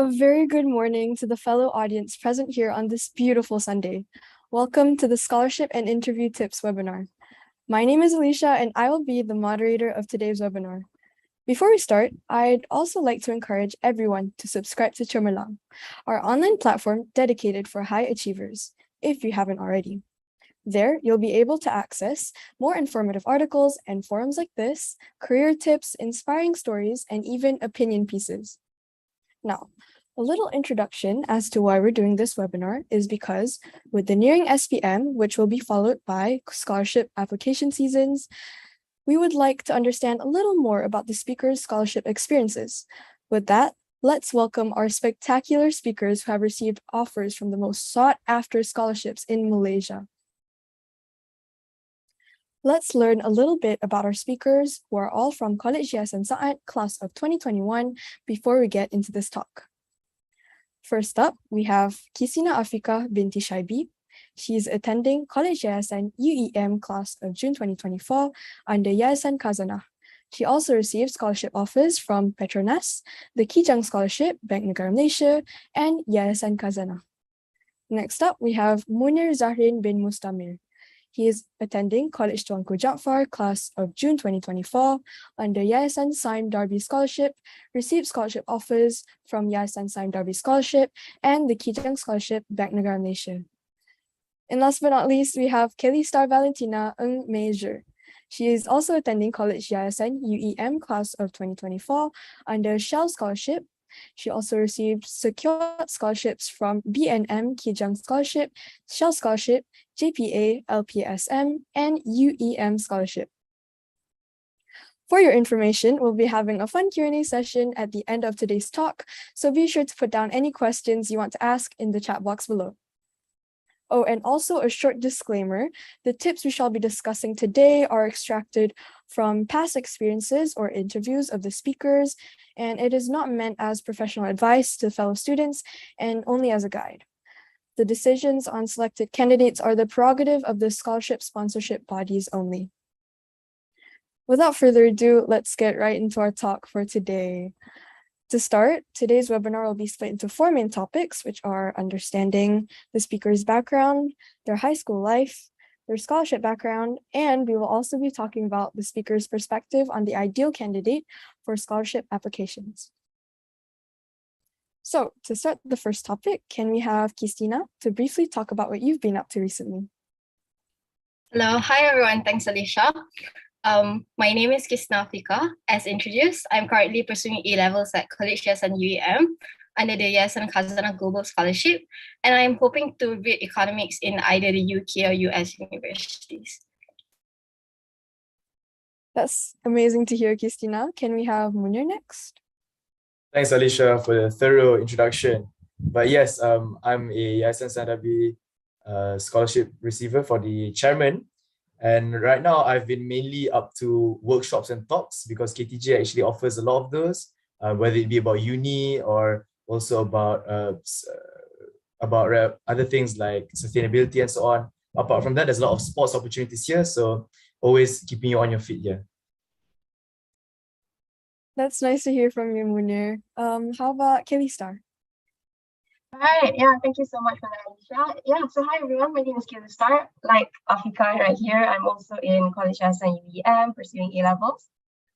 A very good morning to the fellow audience present here on this beautiful Sunday. Welcome to the Scholarship and Interview Tips webinar. My name is Alicia and I will be the moderator of today's webinar. Before we start, I'd also like to encourage everyone to subscribe to Cemerlang, our online platform dedicated for high achievers, if you haven't already. There, you'll be able to access more informative articles and forums like this, career tips, inspiring stories, and even opinion pieces. Now, a little introduction as to why we're doing this webinar is because with the nearing SPM, which will be followed by scholarship application seasons, we would like to understand a little more about the speakers' scholarship experiences. With that, let's welcome our spectacular speakers who have received offers from the most sought-after scholarships in Malaysia. Let's learn a little bit about our speakers who are all from College Yayasan Saad, class of 2021, before we get into this talk. First up, we have Kisina Afika binti Shaibi. She is attending College Yayasan UEM class of June 2024 under Yayasan Khazanah. She also received scholarship offers from Petronas, the Kijang Scholarship, Bank Negara Malaysia, and Yayasan Khazanah. Next up, we have Munir Zahrin bin Mustamir. He is attending College Tuanku Jaafar class of June 2024 under Yayasan Saim Darby Scholarship, received scholarship offers from Yayasan Saim Darby Scholarship and the Kijang Scholarship, Bank Negara Malaysia. And last but not least, we have Kelly Star Valentina Ng Major. She is also attending College Yayasan UEM class of 2024 under Shell Scholarship. She also received secured scholarships from BNM Kijang Scholarship, Shell Scholarship, JPA, LPSM, and UEM Scholarship. For your information, we'll be having a fun Q&A session at the end of today's talk, so be sure to put down any questions you want to ask in the chat box below. Oh, and also a short disclaimer, the tips we shall be discussing today are extracted from past experiences or interviews of the speakers, and it is not meant as professional advice to fellow students and only as a guide. The decisions on selected candidates are the prerogative of the scholarship sponsorship bodies only. Without further ado, let's get right into our talk for today. To start, today's webinar will be split into 4 main topics, which are understanding the speaker's background, their high school life, their scholarship background, and we will also be talking about the speaker's perspective on the ideal candidate for scholarship applications. So to start the first topic, can we have Kistina to briefly talk about what you've been up to recently? Hello, hi everyone, thanks Alicia. My name is Kisna Afika. As introduced, I'm currently pursuing A-levels at College Yayasan UEM under the Yayasan Khazanah Global Scholarship, and I'm hoping to read economics in either the UK or US universities. That's amazing to hear, Kistina. Can we have Munir next? Thanks, Alicia, for the thorough introduction. But yes, I'm a Yayasan Sadabi scholarship receiver for the chairman. And right now, I've been mainly up to workshops and talks because KTJ actually offers a lot of those, whether it be about uni or also about other things like sustainability and so on. Apart from that, there's a lot of sports opportunities here, so always keeping you on your feet here. That's nice to hear from you, Munir. How about Kelly Star? Hi, yeah, thank you so much for that, Alicia. Yeah, so hi everyone, my name is Kelly Star. Like Afika right here, I'm also in College Yayasan UEM pursuing A-levels.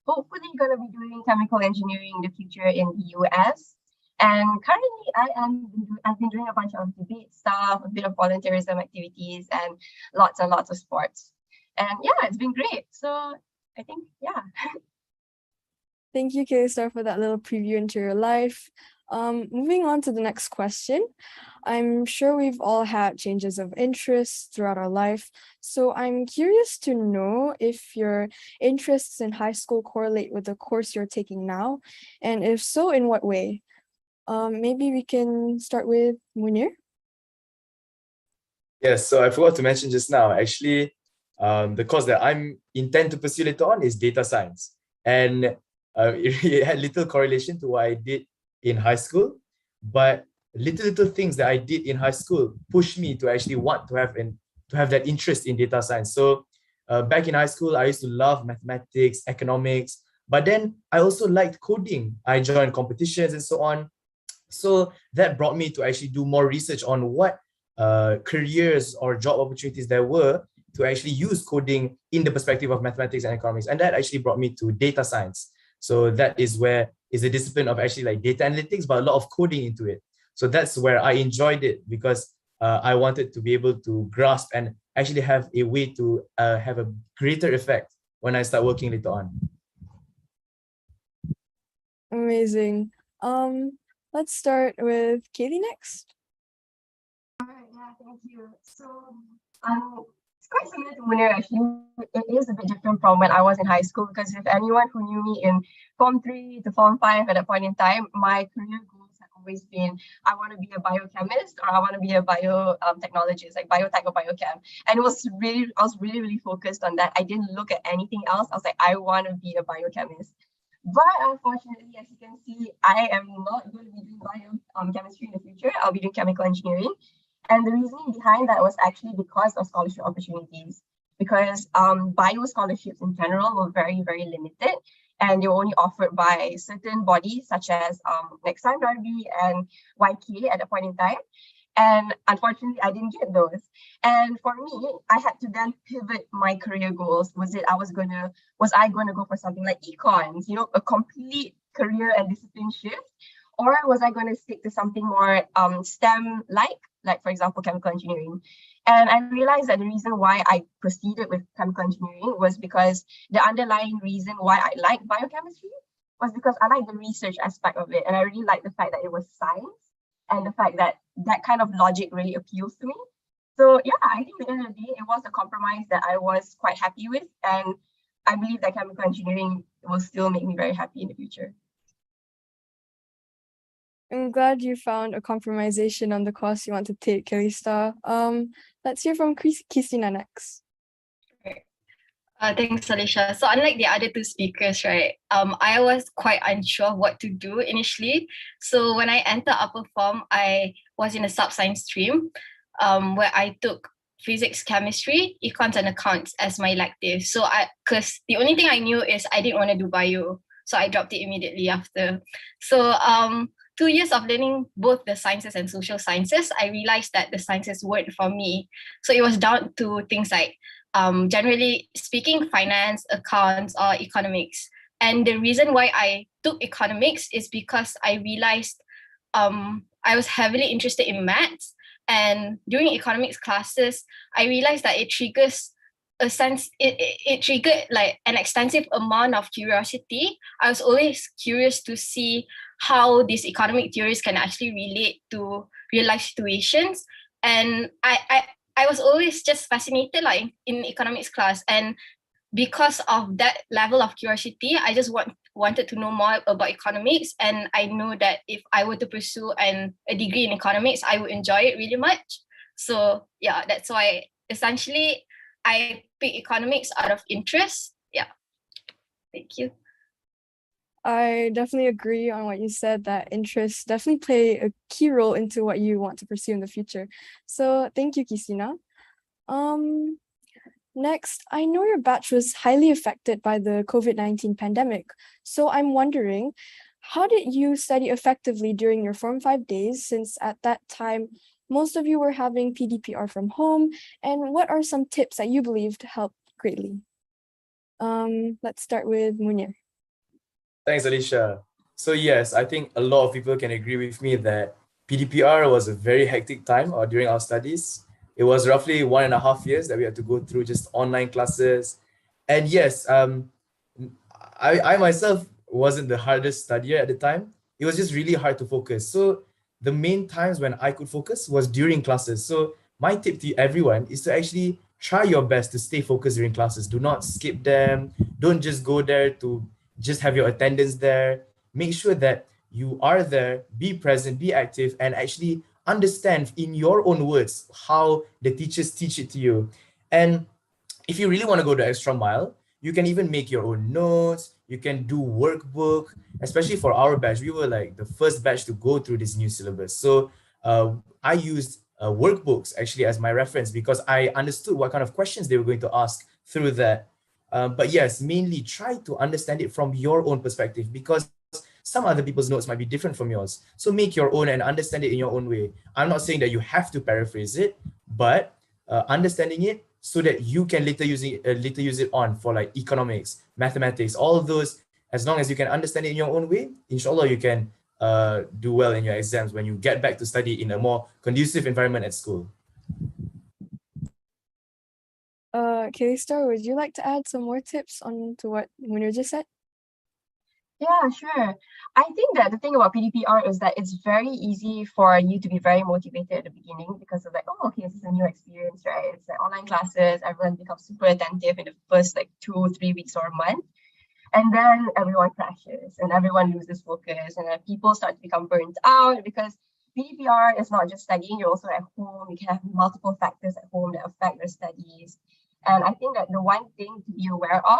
Hopefully gonna be doing chemical engineering in the future in the US. And currently I've been doing a bunch of debate stuff, a bit of volunteerism activities, and lots of sports. And yeah, it's been great. So I think, yeah. Thank you, Kelly Star, for that little preview into your life. Moving on to the next question. I'm sure we've all had changes of interest throughout our life. So I'm curious to know if your interests in high school correlate with the course you're taking now, and if so, in what way? Maybe we can start with Munir. Yes, so I forgot to mention just now, actually, the course that I'm intend to pursue later on is data science. And it had little correlation to what I did in high school, but little things that I did in high school pushed me to actually want to have that interest in data science. So back in high school, I used to love mathematics, economics, but then I also liked coding. I joined competitions and so on. So that brought me to actually do more research on what careers or job opportunities there were to actually use coding in the perspective of mathematics and economics. And that actually brought me to data science. So that is where is a discipline of actually like data analytics, but a lot of coding into it. So that's where I enjoyed it, because I wanted to be able to grasp and actually have a way to have a greater effect when I start working later on. Amazing. Let's start with Kaylee next. Alright, yeah, thank you. So, it's quite similar to Munir actually. It is a bit different from when I was in high school, because if anyone who knew me in Form 3 to Form 5 at that point in time, my career goals had always been, I want to be a biochemist or I want to be a technologist, like biotech or biochem. And I was really focused on that. I didn't look at anything else. I was like, I want to be a biochemist. But unfortunately, as you can see, I am not going to be doing biochemistry in the future. I'll be doing chemical engineering. And the reasoning behind that was actually because of scholarship opportunities, because bio scholarships in general were very, very limited, and they were only offered by certain bodies such as like Sime Darby and YK at that point in time. And unfortunately, I didn't get those. And for me, I had to then pivot my career goals. Was I going to go for something like econs, you know, a complete career and discipline shift? Or was I going to stick to something more STEM-like for example, chemical engineering? And I realized that the reason why I proceeded with chemical engineering was because the underlying reason why I like biochemistry was because I like the research aspect of it. And I really like the fact that it was science, and the fact that that kind of logic really appeals to me. So yeah, I think at the end of the day, it was a compromise that I was quite happy with. And I believe that chemical engineering will still make me very happy in the future. I'm glad you found a compromisation on the course you want to take, Kalista. Let's hear from Christina next. Thanks, Alicia. So unlike the other two speakers, right, I was quite unsure what to do initially. So when I entered upper form, I was in a sub-science stream where I took physics, chemistry, econs, and accounts as my elective. So because the only thing I knew is I didn't want to do bio, so I dropped it immediately after. So 2 years of learning both the sciences and social sciences, I realized that the sciences weren't for me. So it was down to things like generally speaking, finance, accounts, or economics. And the reason why I took economics is because I realized I was heavily interested in maths. And during economics classes, I realized that it triggers a sense, it triggered like an extensive amount of curiosity. I was always curious to see how these economic theories can actually relate to real life situations. And I was always just fascinated like in economics class. And because of that level of curiosity, I just wanted to know more about economics. And I know that if I were to pursue a degree in economics, I would enjoy it really much. So yeah, that's why essentially I picked economics out of interest. Yeah, thank you. I definitely agree on what you said, that interests definitely play a key role into what you want to pursue in the future. So thank you, Christina. Next, I know your batch was highly affected by the COVID-19 pandemic. So I'm wondering, how did you study effectively during your Form 5 days, since at that time, most of you were having PDPR from home? And what are some tips that you believed helped greatly? Let's start with Munir. Thanks, Alicia. So yes, I think a lot of people can agree with me that PDPR was a very hectic time during our studies. It was roughly 1.5 years that we had to go through just online classes. And yes, I myself wasn't the hardest studier at the time. It was just really hard to focus. So the main times when I could focus was during classes. So my tip to everyone is to actually try your best to stay focused during classes. Do not skip them. Don't just go there to just have your attendance there. Make sure that you are there, be present, be active, and actually understand in your own words how the teachers teach it to you. And if you really want to go the extra mile, you can even make your own notes. You can do workbook, especially for our batch. We were like the first batch to go through this new syllabus. So I used workbooks actually as my reference because I understood what kind of questions they were going to ask through that. But yes, mainly try to understand it from your own perspective, because some other people's notes might be different from yours. So make your own and understand it in your own way. I'm not saying that you have to paraphrase it, but understanding it so that you can later use it on for like economics, mathematics, all of those. As long as you can understand it in your own way, inshallah, you can do well in your exams when you get back to study in a more conducive environment at school. K-Star, would you like to add some more tips on to what Munir just said? Yeah, sure. I think that the thing about PDPR is that it's very easy for you to be very motivated at the beginning because of like, oh, okay, this is a new experience, right? It's like online classes, everyone becomes super attentive in the first like 2-3 weeks or a month. And then everyone crashes and everyone loses focus and then people start to become burnt out because PDPR is not just studying, you're also at home. You can have multiple factors at home that affect your studies. And I think that the one thing to be aware of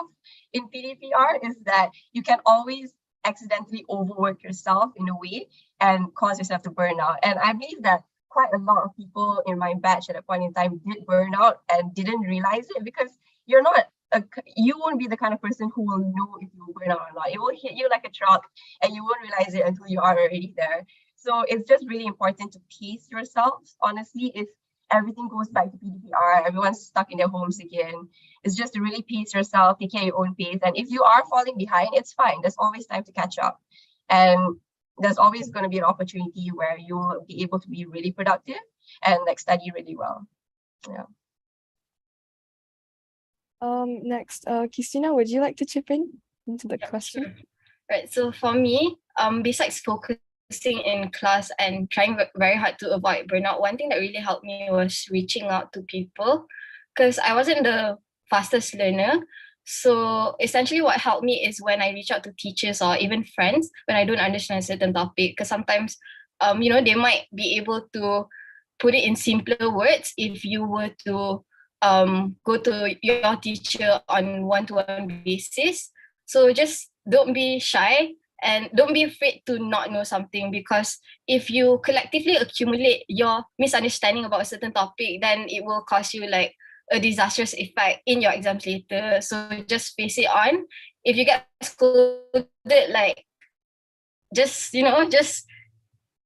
in PDPR is that you can always accidentally overwork yourself in a way and cause yourself to burn out. And I believe that quite a lot of people in my batch at that point in time did burn out and didn't realize it because you won't be the kind of person who will know if you burn out or not. It will hit you like a truck and you won't realize it until you are already there. So it's just really important to pace yourselves. Honestly, if everything goes back to PDPR, everyone's stuck in their homes again, it's just to really pace yourself, take care of your own pace. And if you are falling behind, it's fine. There's always time to catch up. And there's always going to be an opportunity where you'll be able to be really productive and like study really well. Yeah. Next, Christina, would you like to chip in into the question? Sure. Right. So for me, besides focusing in class and trying very hard to avoid burnout, one thing that really helped me was reaching out to people because I wasn't the fastest learner. So essentially what helped me is when I reach out to teachers or even friends when I don't understand a certain topic, because sometimes they might be able to put it in simpler words if you were to go to your teacher on one-to-one basis. So just don't be shy and don't be afraid to not know something, because if you collectively accumulate your misunderstanding about a certain topic, then it will cause you like a disastrous effect in your exams later. So just face it on. If you get scolded, like just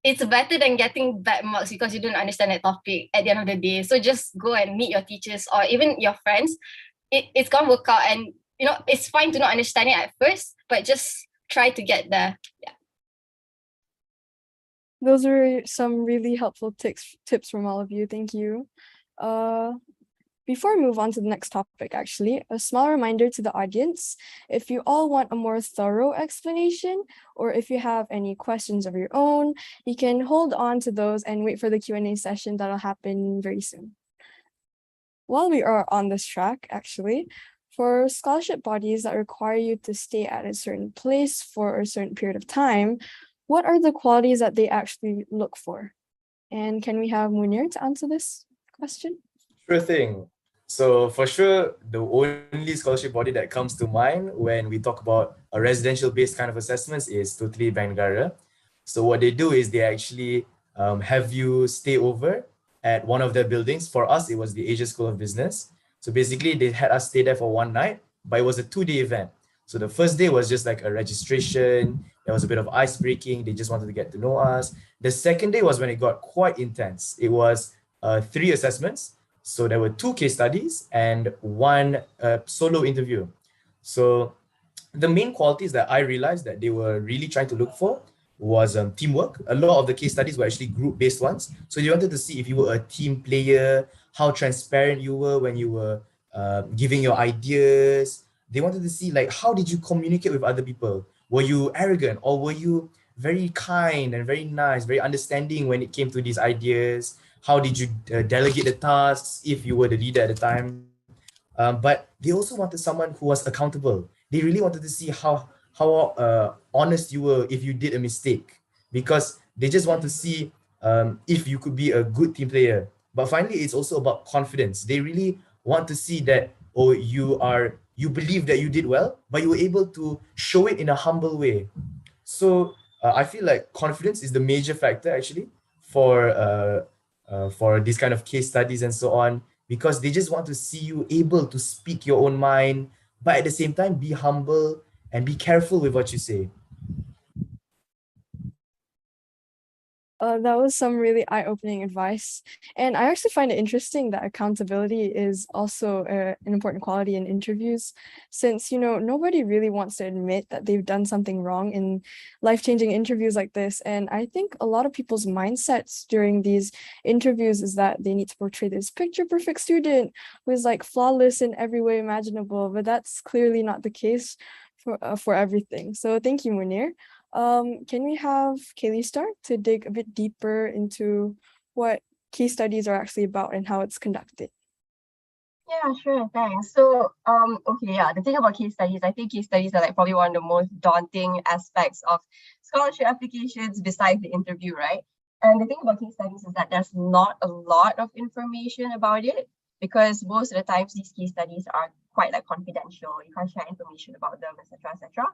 it's better than getting bad marks because you don't understand that topic at the end of the day. So just go and meet your teachers or even your friends. It's gonna work out, and it's fine to not understand it at first, but just try to get there. Yeah. Those are some really helpful tips from all of you. Thank you. Before we move on to the next topic, actually, a small reminder to the audience, if you all want a more thorough explanation, or if you have any questions of your own, you can hold on to those and wait for the Q&A session that'll happen very soon. While we are on this track, actually, for scholarship bodies that require you to stay at a certain place for a certain period of time, what are the qualities that they actually look for? And can we have Munir to answer this question? Sure thing. So for sure, the only scholarship body that comes to mind when we talk about a residential-based kind of assessments is Totally Bank Negara. So what they do is they actually have you stay over at one of their buildings. For us, it was the Asia School of Business. So basically, they had us stay there for one night, but it was a 2-day event. So the first day was just like a registration. There was a bit of ice breaking. They just wanted to get to know us. The second day was when it got quite intense. It was 3 assessments. So there were 2 case studies and 1 solo interview. So the main qualities that I realized that they were really trying to look for was teamwork. A lot of the case studies were actually group-based ones. So they wanted to see if you were a team player, how transparent you were when you were giving your ideas. They wanted to see like, how did you communicate with other people? Were you arrogant, or were you very kind and very nice, very understanding when it came to these ideas? How did you delegate the tasks if you were the leader at the time? But they also wanted someone who was accountable. They really wanted to see how honest you were if you did a mistake, because they just want to see if you could be a good team player. But finally, it's also about confidence. They really want to see that, you believe that you did well, but you were able to show it in a humble way. So I feel like confidence is the major factor actually for these kind of case studies and so on, because they just want to see you able to speak your own mind, but at the same time be humble and be careful with what you say. That was some really eye-opening advice. And I actually find it interesting that accountability is also an important quality in interviews, since, nobody really wants to admit that they've done something wrong in life-changing interviews like this. And I think a lot of people's mindsets during these interviews is that they need to portray this picture-perfect student who is like flawless in every way imaginable, but that's clearly not the case for everything. So thank you, Munir. Can we have Kaylee start to dig a bit deeper into what case studies are actually about and how it's conducted? Yeah, sure, thanks. So, okay, yeah, the thing about case studies, I think case studies are like probably one of the most daunting aspects of scholarship applications besides the interview, right? And the thing about case studies is that there's not a lot of information about it because most of the times these case studies are quite like confidential. You can't share information about them, etc., etc.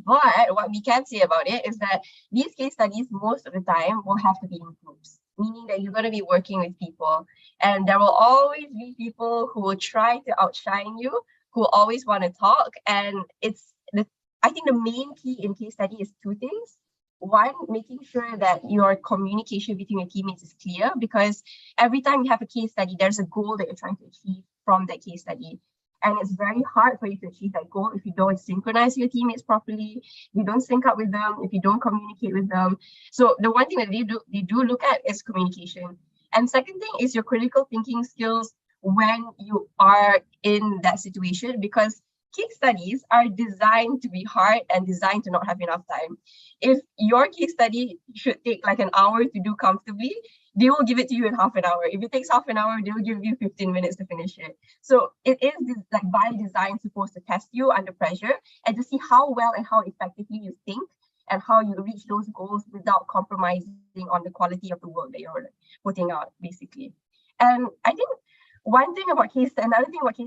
But what we can say about it is that these case studies, most of the time, will have to be in groups, meaning that you're going to be working with people, and there will always be people who will try to outshine you, who will always want to talk. And I think the main key in case study is two things. One, making sure that your communication between your teammates is clear, because every time you have a case study, there's a goal that you're trying to achieve from that case study. And it's very hard for you to achieve that goal if you don't synchronize your teammates properly, if you don't sync up with them, if you don't communicate with them. So the one thing that they do look at is communication. And second thing is your critical thinking skills when you are in that situation, because case studies are designed to be hard and designed to not have enough time. If your case study should take like an hour to do comfortably, they will give it to you in half an hour. If it takes half an hour, they will give you 15 minutes to finish it. So it is like by design supposed to test you under pressure and to see how well and how effectively you think and how you reach those goals without compromising on the quality of the work that you're putting out, basically. And I think another thing about case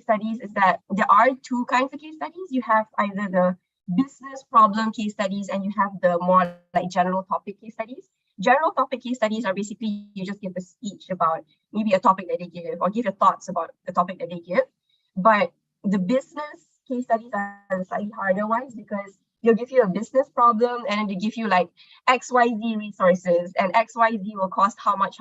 studies is that there are two kinds of case studies. You have either the business problem case studies and you have the more like general topic case studies. General topic case studies are basically you just give a speech about maybe a topic that they give or give your thoughts about the topic that they give. But the business case studies are the slightly harder ones because they'll give you a business problem and then they give you like XYZ resources and XYZ will cost how much.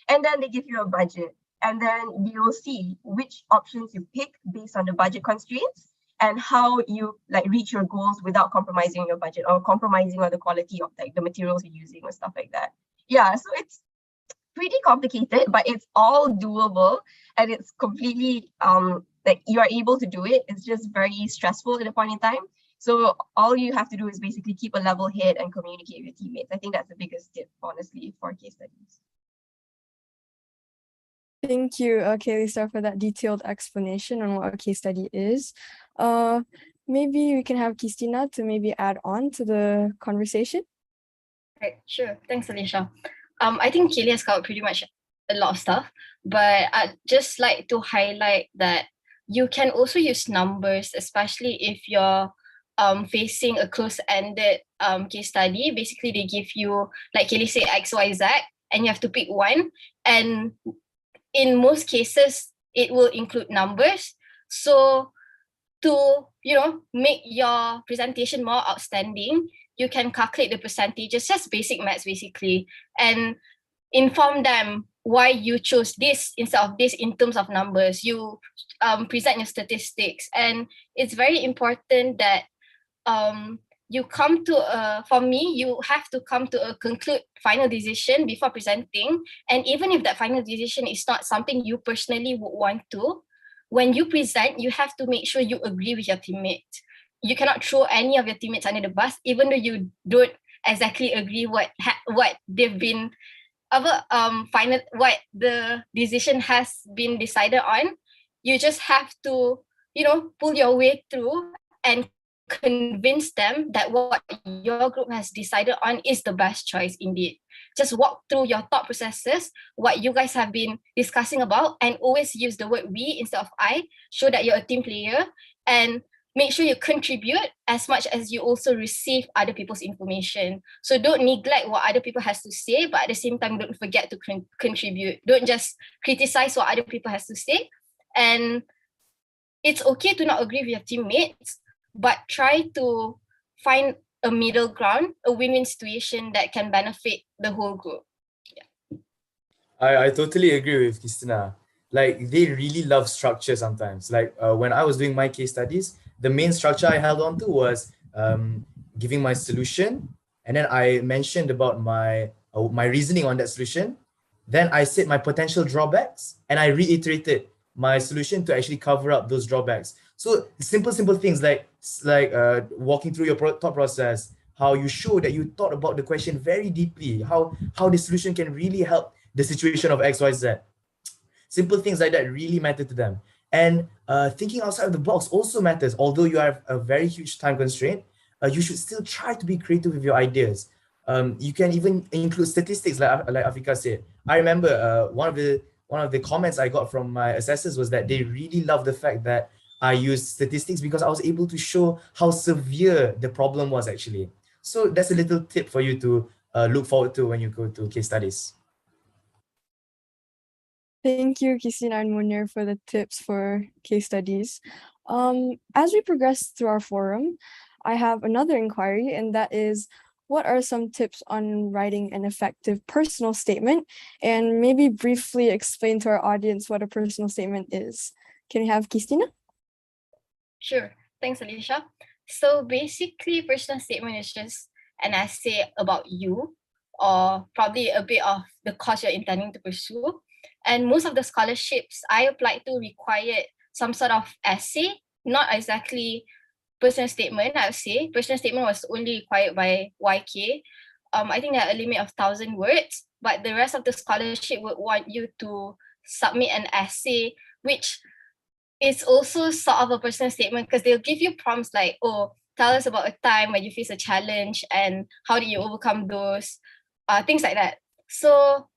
And then they give you a budget. And then you'll see which options you pick based on the budget constraints and how you like reach your goals without compromising your budget or compromising on the quality of like the materials you're using or stuff like that. Yeah, so it's pretty complicated, but it's all doable and it's completely like you are able to do it. It's just very stressful at a point in time. So all you have to do is basically keep a level head and communicate with your teammates. I think that's the biggest tip, honestly, for case studies. Thank you, Kaylee Star, for that detailed explanation on what a case study is. Maybe we can have Christina to maybe add on to the conversation. Right, sure. Thanks, Alicia. I think Kaylee has covered pretty much a lot of stuff, but I'd just like to highlight that you can also use numbers, especially if you're facing a close-ended case study. Basically, they give you, like Kaylee said, X, Y, Z, and you have to pick one. And in most cases, it will include numbers. So to, make your presentation more outstanding, you can calculate the percentages, just basic maths basically, and inform them why you chose this instead of this in terms of numbers. You present your statistics, and it's very important that you come to for me, you have to come to a final decision before presenting. And even if that final decision is not something you personally would want to, when you present, you have to make sure you agree with your teammates. You cannot throw any of your teammates under the bus, even though you don't exactly agree what they've been what the decision has been decided on. You just have to, pull your way through and convince them that what your group has decided on is the best choice indeed. Just walk through your thought processes, what you guys have been discussing about, and always use the word we instead of I. Show that you're a team player and make sure you contribute as much as you also receive other people's information. So don't neglect what other people has to say, but at the same time, don't forget to contribute. Don't just criticize what other people has to say. And it's okay to not agree with your teammates, but try to find a middle ground, a win-win situation that can benefit the whole group. I totally agree with Christina. Like they really love structure sometimes. Like when I was doing my case studies, the main structure I held on to was giving my solution, and then I mentioned about my reasoning on that solution. Then I said my potential drawbacks, and I reiterated my solution to actually cover up those drawbacks. So simple things like walking through your thought process, how you show that you thought about the question very deeply, how the solution can really help the situation of XYZ. Simple things like that really matter to them. And thinking outside of the box also matters. Although you have a very huge time constraint, you should still try to be creative with your ideas. You can even include statistics, like Afika said. I remember one of the comments I got from my assessors was that they really love the fact that I used statistics because I was able to show how severe the problem was actually. So that's a little tip for you to look forward to when you go to case studies. Thank you, Christina and Munir, for the tips for case studies. As we progress through our forum, I have another inquiry, and that is, what are some tips on writing an effective personal statement? And maybe briefly explain to our audience what a personal statement is. Can we have Christina? Sure. Thanks, Alicia. So basically, personal statement is just an essay about you, or probably a bit of the course you're intending to pursue. And most of the scholarships I applied to required some sort of essay, not exactly personal statement, I would say. Personal statement was only required by YK. I think there are a limit of 1,000 words, but the rest of the scholarship would want you to submit an essay, which is also sort of a personal statement because they'll give you prompts like, oh, tell us about a time when you face a challenge and how did you overcome those, things like that. So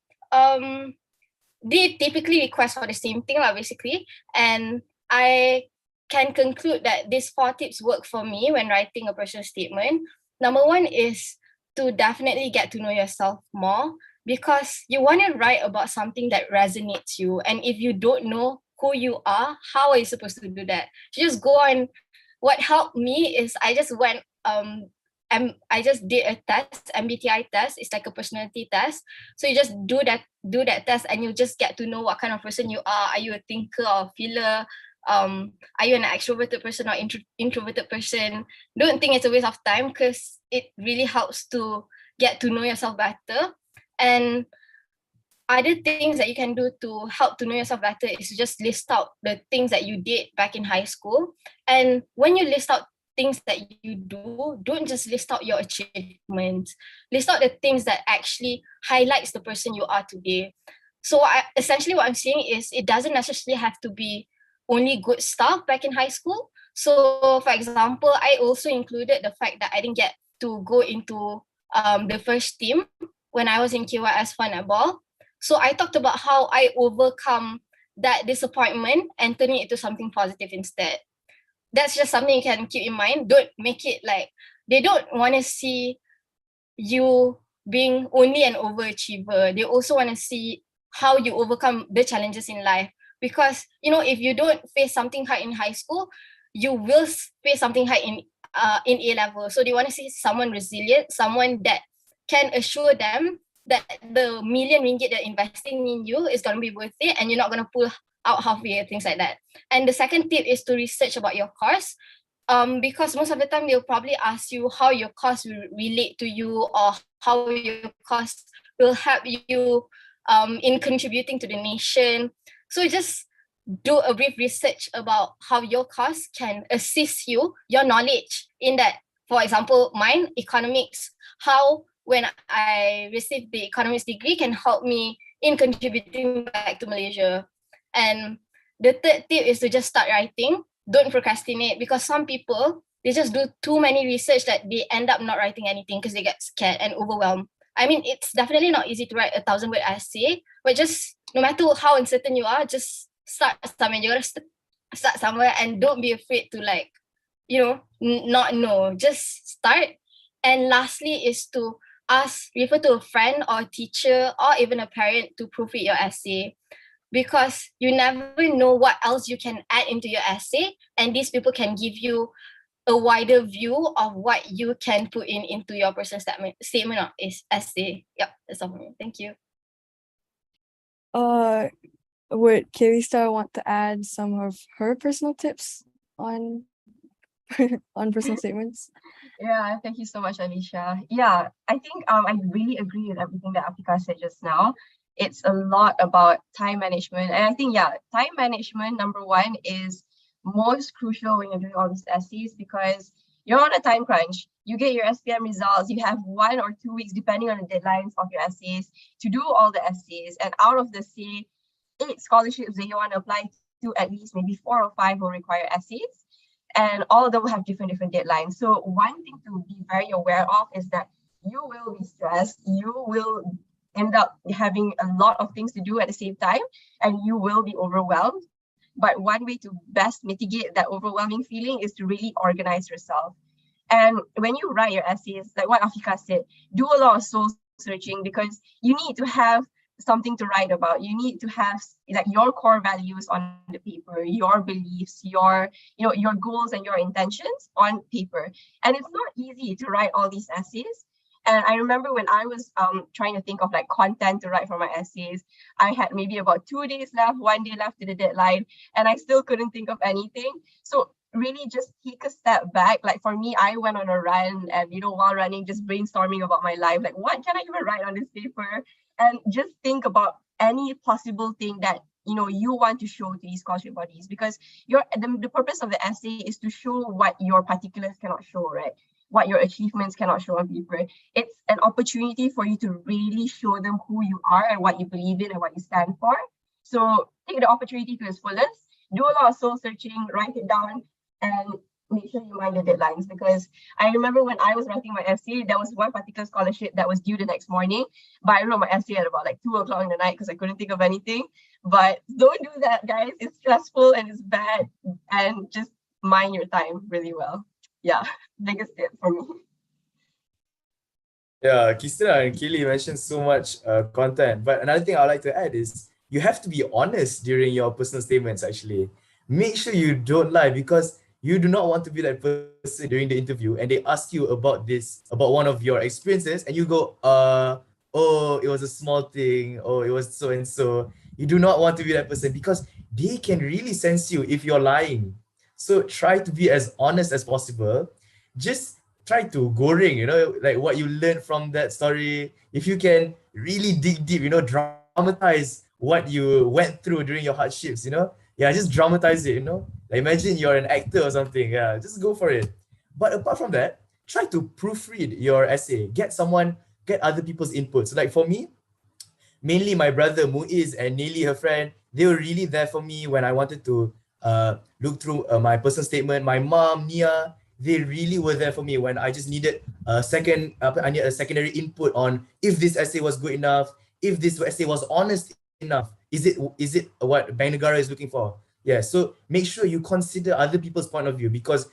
they typically request for the same thing, basically. And I can conclude that these 4 tips work for me when writing a personal statement. Number 1 is to definitely get to know yourself more, because you want to write about something that resonates you. And if you don't know who you are, how are you supposed to do that? You just go on. What helped me is I just went I just did a test, MBTI test. It's like a personality test. So you just do that test, and you just get to know what kind of person you are. Are you a thinker or a feeler? Are you an extroverted person or introverted person? Don't think it's a waste of time, because it really helps to get to know yourself better. And other things that you can do to help to know yourself better is just list out the things that you did back in high school. And when you list out things that you do, don't just list out your achievements. List out the things that actually highlights the person you are today. So essentially what I'm saying is, it doesn't necessarily have to be only good stuff back in high school. So for example, I also included the fact that I didn't get to go into the first team when I was in KYS for netball. So I talked about how I overcome that disappointment and turn it into something positive instead. That's just something you can keep in mind. Don't make it like they don't want to see you being only an overachiever. They also want to see how you overcome the challenges in life. Because, if you don't face something hard in high school, you will face something hard in A level. So they want to see someone resilient, someone that can assure them that the million ringgit they're investing in you is going to be worth it, and you're not going to pull out halfway, things like that. And the second tip is to research about your course, because most of the time they'll probably ask you how your course will relate to you, or how your course will help you in contributing to the nation. So just do a brief research about how your course can assist you, your knowledge in that. For example, mine, economics, how when I received the economics degree can help me in contributing back to Malaysia. And the third tip is to just start writing. Don't procrastinate, because some people, they just do too many research that they end up not writing anything because they get scared and overwhelmed. I mean, it's definitely not easy to write a 1,000-word essay, but just no matter how uncertain you are, just start somewhere. You gotta start somewhere, and don't be afraid to not know. Just start. And lastly is to refer to a friend or a teacher or even a parent to proofread your essay, because you never know what else you can add into your essay, and these people can give you a wider view of what you can put into your personal statement or is essay. Yep, that's all for me. Thank you. Would Kaylee Star want to add some of her personal tips on on personal statements? Yeah, thank you so much, Alicia. Yeah, I think I really agree with everything that Afika said just now. It's a lot about time management. And I think, yeah, time management, number one, is most crucial when you're doing all these essays because you're on a time crunch. You get your SPM results, you have 1 or 2 weeks, depending on the deadlines of your essays, to do all the essays. And out of the, say, 8 scholarships that you want to apply to, at least maybe 4 or 5 will require essays. And all of them will have different deadlines. So one thing to be very aware of is that you will be stressed. You will end up having a lot of things to do at the same time, and you will be overwhelmed. But one way to best mitigate that overwhelming feeling is to really organize yourself. And when you write your essays, like what Afika said, do a lot of soul searching because you need to have something to write about. You need to have like your core values on the paper, your beliefs, your goals and your intentions on paper. And it's not easy to write all these essays. And I remember when I was trying to think of like content to write for my essays, I had maybe about 2 days left, 1 day left to the deadline, and I still couldn't think of anything. So really just take a step back. Like for me, I went on a run and, while running, just brainstorming about my life. Like, what can I even write on this paper? And just think about any possible thing that, you want to show to these scholarship bodies, because the purpose of the essay is to show what your particulars cannot show, right? What your achievements cannot show on paper. It's an opportunity for you to really show them who you are and what you believe in and what you stand for. So take the opportunity to its fullest, do a lot of soul searching, write it down, and make sure you mind the deadlines. Because I remember when I was writing my essay, there was one particular scholarship that was due the next morning, but I wrote my essay at about like 2 o'clock in the night because I couldn't think of anything. But don't do that, guys. It's stressful and it's bad, and just mind your time really well. Yeah, biggest tip for me. Yeah, Kistina and Keely mentioned so much content, but another thing I'd like to add is you have to be honest during your personal statements. Actually, make sure you don't lie, because you do not want to be that person during the interview and they ask you about one of your experiences, and you go, oh, it was a small thing, oh, it was so and so. You do not want to be that person because they can really sense you if you're lying. So try to be as honest as possible. Just try to goreng, like what you learned from that story. If you can really dig deep, dramatize what you went through during your hardships, yeah, just dramatize it, like imagine you're an actor or something. Yeah, just go for it. But apart from that, try to proofread your essay. Get other people's input. So like for me, mainly my brother Muiz and Nelly, her friend, they were really there for me when I wanted to look through my personal statement. My mom, Nia, they really were there for me when I just needed a secondary input on if this essay was good enough, if this essay was honest enough. Is it what Bank Negara is looking for? Yeah, so make sure you consider other people's point of view, because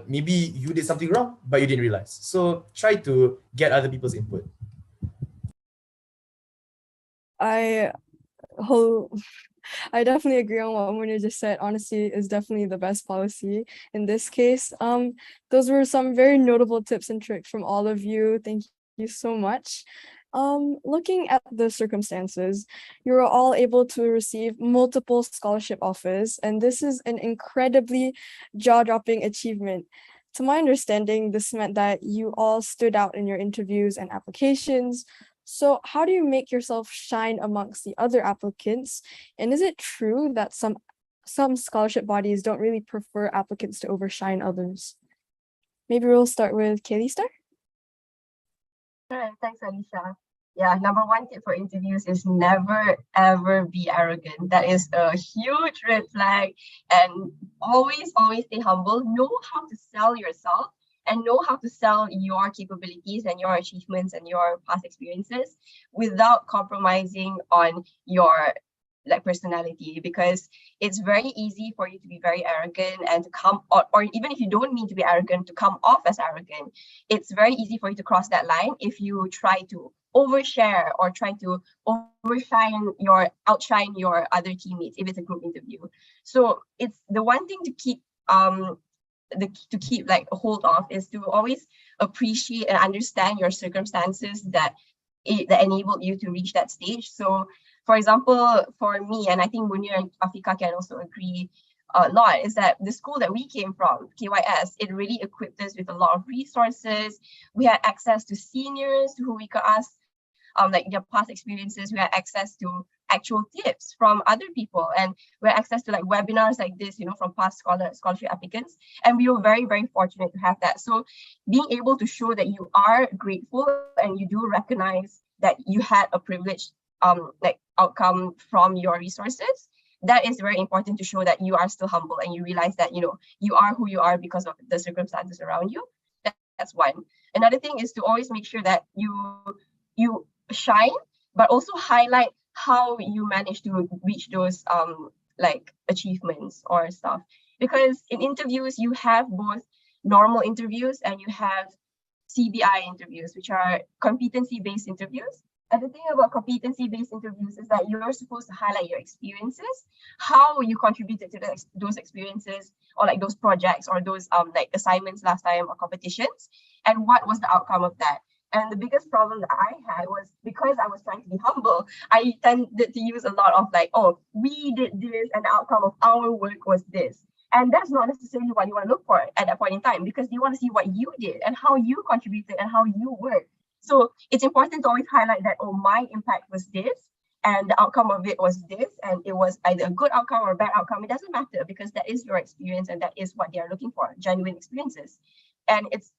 maybe you did something wrong, but you didn't realize. So try to get other people's input. I definitely agree on what Munir just said. Honesty is definitely the best policy in this case. Those were some very notable tips and tricks from all of you. Thank you so much. Looking at the circumstances, you were all able to receive multiple scholarship offers, and this is an incredibly jaw-dropping achievement. To my understanding, this meant that you all stood out in your interviews and applications. So how do you make yourself shine amongst the other applicants? And is it true that some scholarship bodies don't really prefer applicants to overshine others? Maybe we'll start with Kaylee Star. Sure, thanks, Alicia. Yeah, number one tip for interviews is never, ever be arrogant. That is a huge red flag. And always stay humble. Know how to sell yourself and know how to sell your capabilities and your achievements and your past experiences without compromising on your personality, because it's very easy for you to be very arrogant and to come, or even if you don't mean to be arrogant, to come off as arrogant. It's very easy for you to cross that line if you try to overshare or try to outshine your other teammates if it's a group interview. So it's the one thing to keep to keep like a hold of is to always appreciate and understand your circumstances that enabled you to reach that stage. So for example, for me, and I think Munir and Afika can also agree a lot, is that the school that we came from, KYS, it really equipped us with a lot of resources. We had access to seniors who we could ask like their past experiences. We had access to actual tips from other people, and we had access to like webinars like this, from past scholarship applicants. And we were very, very fortunate to have that. So being able to show that you are grateful and you do recognize that you had a privileged like outcome from your resources, that is very important to show that you are still humble and you realize that you are who you are because of the circumstances around you. That's one. Another thing is to always make sure that you shine, but also highlight how you manage to reach those like achievements or stuff. Because in interviews, you have both normal interviews and you have CBI interviews, which are competency-based interviews. And the thing about competency-based interviews is that you're supposed to highlight your experiences, how you contributed to those experiences, or like those projects or those like assignments last time or competitions, and what was the outcome of that. And the biggest problem that I had was, because I was trying to be humble, I tended to use a lot of like, oh, we did this and the outcome of our work was this. And that's not necessarily what you want to look for at that point in time, because you want to see what you did and how you contributed and how you worked. So it's important to always highlight that, oh, my impact was this and the outcome of it was this, and it was either a good outcome or a bad outcome. It doesn't matter, because that is your experience and that is what they are looking for, genuine experiences. And it's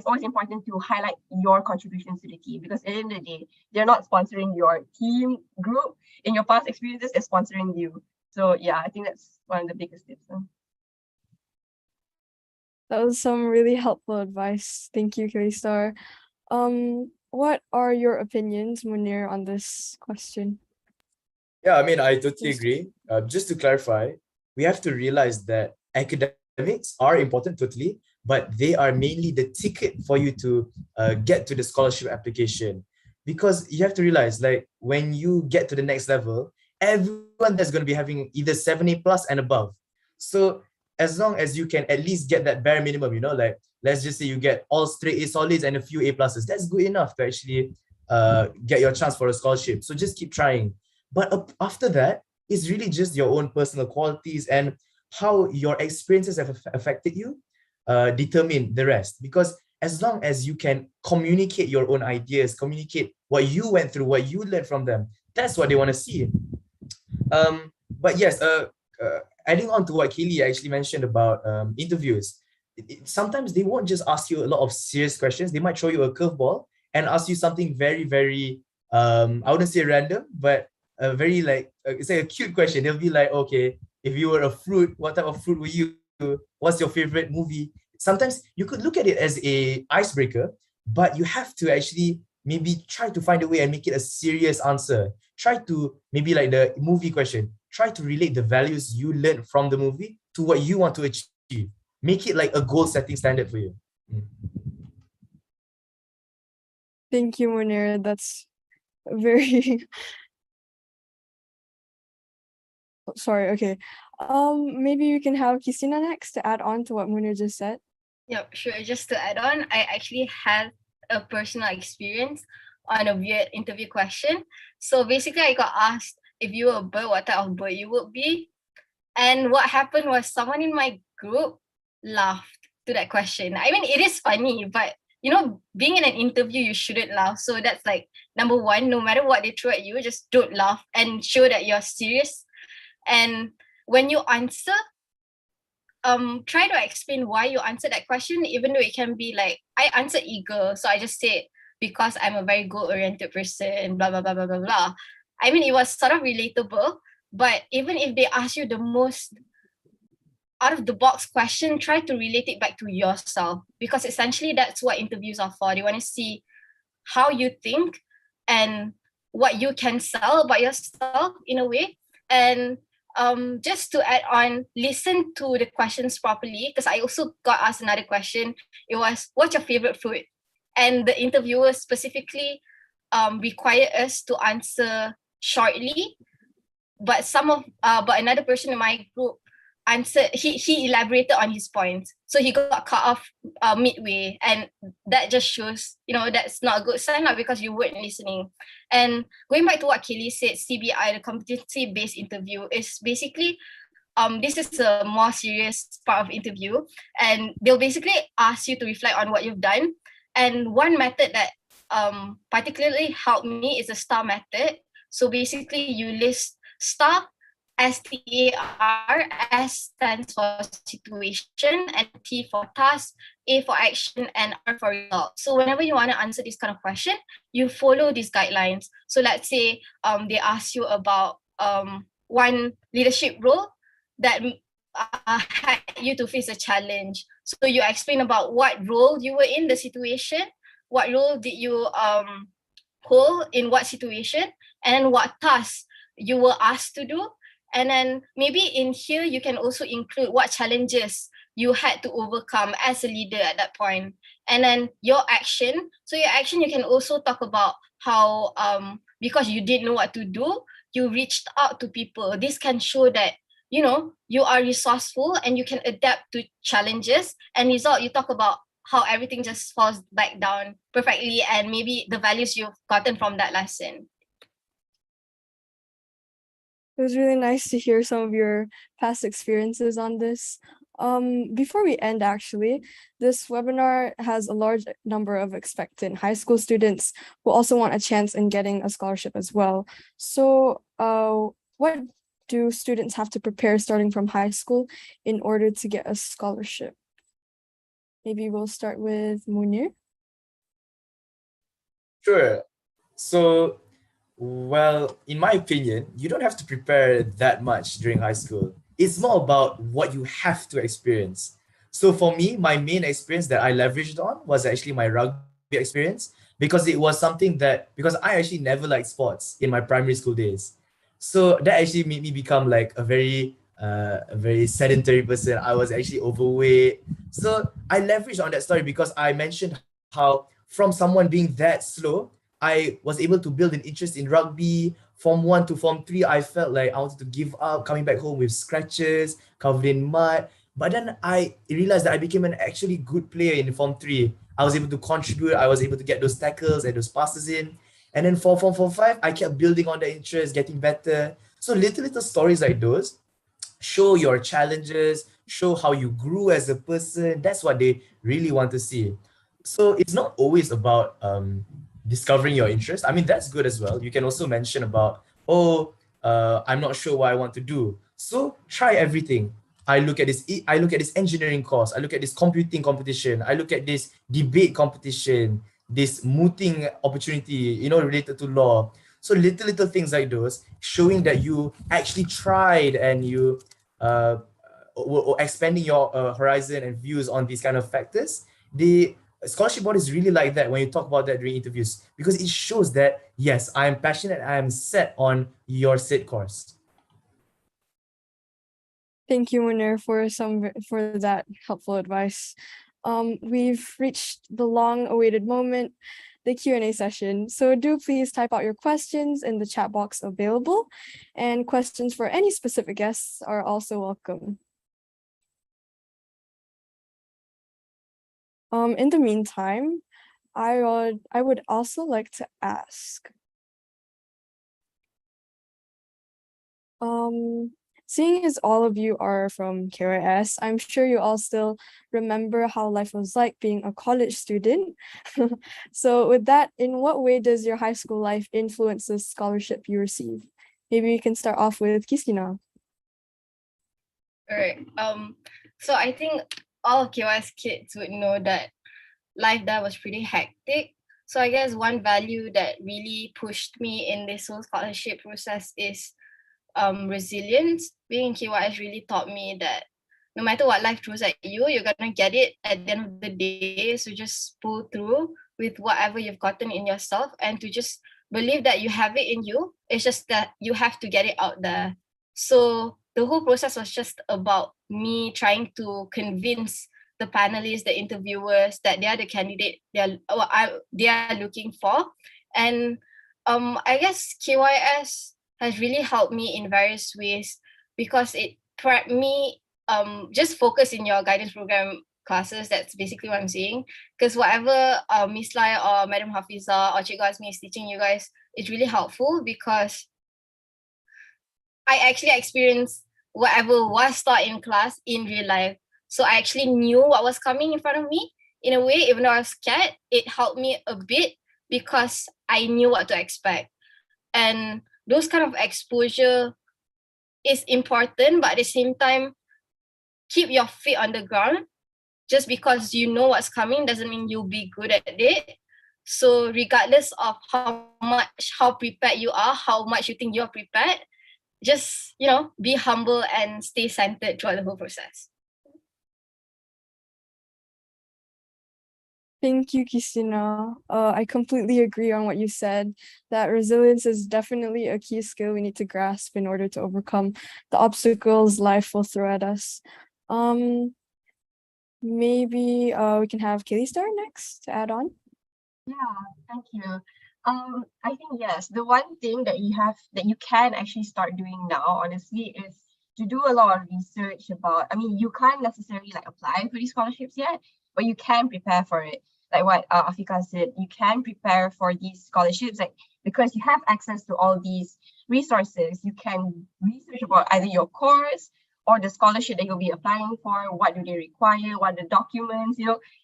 always important to highlight your contributions to the team, because at the end of the day, they're not sponsoring your team group in your past experiences, they're sponsoring you. So yeah, I think that's one of the biggest tips. That was some really helpful advice. Thank you, K-Star. What are your opinions, Munir, on this question? Yeah, I mean, I totally agree. Just to clarify, we have to realize that academics are important, totally, but they are mainly the ticket for you to get to the scholarship application. Because you have to realize, like, when you get to the next level, everyone that's going to be having either 7A+ and above. So as long as you can at least get that bare minimum, like, let's just say you get all straight A solids and a few A+, that's good enough to actually get your chance for a scholarship. So just keep trying. But after that, it's really just your own personal qualities and how your experiences have affected you determine the rest. Because as long as you can communicate your own ideas, communicate what you went through, what you learned from them, that's what they want to see. But yes, adding on to what Keely actually mentioned about interviews, sometimes they won't just ask you a lot of serious questions. They might throw you a curveball and ask you something very, very, I wouldn't say random, but a very like, it's like a cute question. They'll be like, okay, if you were a fruit, what type of fruit were you? What's your favorite movie? Sometimes you could look at it as a icebreaker, but you have to actually maybe try to find a way and make it a serious answer. Try to, maybe like the movie question, try to relate the values you learned from the movie to what you want to achieve. Make it like a goal setting standard for you. Thank you, Munir. That's very sorry, okay. Maybe we can have Christina next to add on to what Munir just said. Yep, sure. Just to add on, I actually had a personal experience on a weird interview question. So basically, I got asked, if you were a bird, what type of bird you would be. And what happened was, someone in my group laughed to that question. I mean, it is funny, but being in an interview, you shouldn't laugh. So that's like number one, no matter what they throw at you, just don't laugh and show that you're serious. And when you answer, try to explain why you answered that question, even though it can be like, I answered eager, so I just said, because I'm a very goal-oriented person, blah, blah, blah, blah, blah, blah. I mean, it was sort of relatable, but even if they ask you the most out-of-the-box question, try to relate it back to yourself, because essentially that's what interviews are for. They want to see how you think and what you can sell about yourself in a way. And just to add on, listen to the questions properly, because I also got asked another question. It was, what's your favorite food? And the interviewer specifically required us to answer shortly. But but another person in my group answered, he elaborated on his points. So he got cut off midway, and that just shows, that's not a good sign because you weren't listening. And going back to what Kelly said, CBI, the competency-based interview, is basically this is a more serious part of interview, and they'll basically ask you to reflect on what you've done. And one method that particularly helped me is the STAR method. So basically, you list STAR, STAR, S stands for situation, and T for task, A for action, and R for result. So whenever you want to answer this kind of question, you follow these guidelines. So let's say they ask you about one leadership role that had you to face a challenge. So you explain about what role you were in the situation, what role did you hold in what situation, and what tasks you were asked to do. And then maybe in here, you can also include what challenges you had to overcome as a leader at that point. And then your action. So your action, you can also talk about how, because you didn't know what to do, you reached out to people. This can show that, you are resourceful and you can adapt to challenges. And result, you talk about how everything just falls back down perfectly and maybe the values you've gotten from that lesson. It was really nice to hear some of your past experiences on this. Before we end, actually, this webinar has a large number of expectant high school students who also want a chance in getting a scholarship as well. So what do students have to prepare starting from high school in order to get a scholarship? Maybe we'll start with Munir. Sure. So, well, in my opinion, you don't have to prepare that much during high school. It's more about what you have to experience. So for me, my main experience that I leveraged on was actually my rugby experience, because it was something because I actually never liked sports in my primary school days. So that actually made me become like a very sedentary person. I was actually overweight. So I leveraged on that story because I mentioned how from someone being that slow, I was able to build an interest in rugby. Form 1 to Form 3, I felt like I wanted to give up, coming back home with scratches, covered in mud. But then I realized that I became an actually good player in Form 3. I was able to contribute. I was able to get those tackles and those passes in. And then for Form 5, I kept building on the interest, getting better. So little stories like those show your challenges, show how you grew as a person. That's what they really want to see. So it's not always about discovering your interest. I mean, that's good as well. You can also mention about, I'm not sure what I want to do. So try everything. I look at this engineering course. I look at this computing competition. I look at this debate competition, this mooting opportunity, related to law. So little things like those, showing that you actually tried and you were expanding your horizon and views on these kind of factors. The scholarship board is really like that when you talk about that during interviews, because it shows that, yes, I am passionate, I am set on your said course. Thank you, Munir, for that helpful advice. We've reached the long-awaited moment, the Q&A session. So do please type out your questions in the chat box available, and questions for any specific guests are also welcome. In the meantime, I would also like to ask, seeing as all of you are from KYS, I'm sure you all still remember how life was like being a college student. So with that, in what way does your high school life influence the scholarship you receive? Maybe we can start off with Kisina. All right. So I think all of KYS kids would know that life there was pretty hectic. So I guess one value that really pushed me in this whole scholarship process is resilience. Being in KYS really taught me that no matter what life throws at you, you're gonna get it at the end of the day. So just pull through with whatever you've gotten in yourself, and to just believe that you have it in you. It's just that you have to get it out there. So the whole process was just about me trying to convince the panelists, the interviewers, that they are the candidate they are looking for. And I guess KYS has really helped me in various ways, because it prepped me just focus in your guidance program classes. That's basically what I'm saying. Because whatever Miss Lai or Madam Hafiza or Cikgu Azmi is teaching you guys, it's really helpful because I actually experienced whatever was taught in class in real life. So I actually knew what was coming in front of me. In a way, even though I was scared, it helped me a bit because I knew what to expect. And those kind of exposure is important, but at the same time, keep your feet on the ground. Just because you know what's coming doesn't mean you'll be good at it. So regardless of how prepared you are, how much you think you're prepared, just, be humble and stay centered throughout the whole process. Thank you, Christina. I completely agree on what you said, that resilience is definitely a key skill we need to grasp in order to overcome the obstacles life will throw at us. Maybe we can have Kaylee Star next to add on. Yeah, thank you. I think yes, the one thing that you can actually start doing now, honestly, is to do a lot of research about, you can't necessarily apply for these scholarships yet, but you can prepare for it. Like what Afika said, you can prepare for these scholarships, because you have access to all these resources. You can research about either your course or the scholarship that you'll be applying for. What do they require? What are the documents?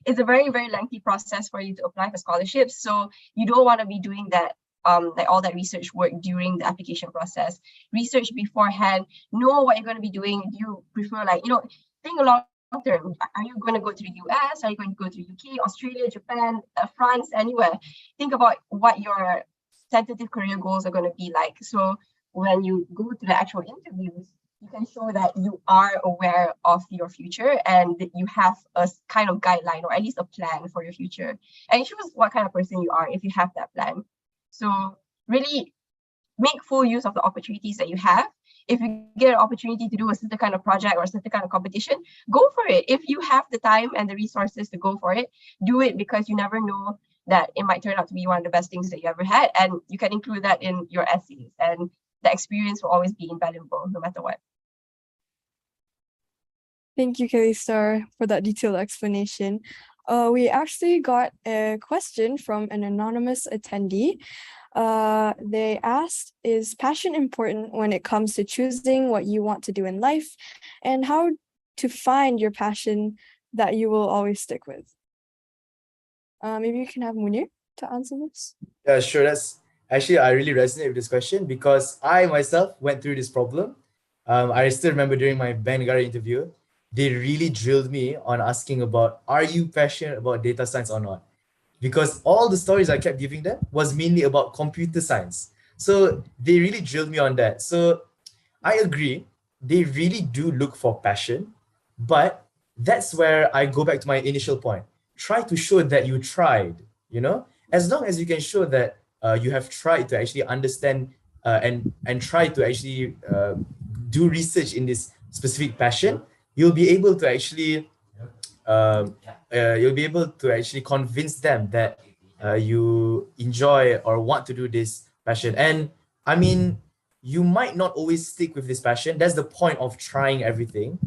It's a very, very lengthy process for you to apply for scholarships. So you don't want to be doing that, all that research work during the application process. Research beforehand, know what you're going to be doing. Do you prefer think long term? Are you going to go to the US? Are you going to go to UK, Australia, Japan, France, anywhere? Think about what your tentative career goals are going to be like. So when you go to the actual interviews, you can show that you are aware of your future and that you have a kind of guideline or at least a plan for your future. And it shows what kind of person you are if you have that plan. So really make full use of the opportunities that you have. If you get an opportunity to do a certain kind of project or a certain kind of competition, go for it. If you have the time and the resources to go for it, do it, because you never know that it might turn out to be one of the best things that you ever had. And you can include that in your essays. And the experience will always be invaluable no matter what. Thank you, Kelly Star, for that detailed explanation. We actually got a question from an anonymous attendee. They asked, is passion important when it comes to choosing what you want to do in life, and how to find your passion that you will always stick with? Maybe you can have Munir to answer this. Yeah, sure. That's actually, I really resonate with this question because I myself went through this problem. I still remember during my Bank Negara interview, they really drilled me on asking about, are you passionate about data science or not? Because all the stories I kept giving them was mainly about computer science. So they really drilled me on that. So I agree, they really do look for passion, but that's where I go back to my initial point. Try to show that you tried, as long as you can show that you have tried to actually understand and try to actually do research in this specific passion, you'll be able to actually convince them that you enjoy or want to do this passion. And you might not always stick with this passion. That's the point of trying everything.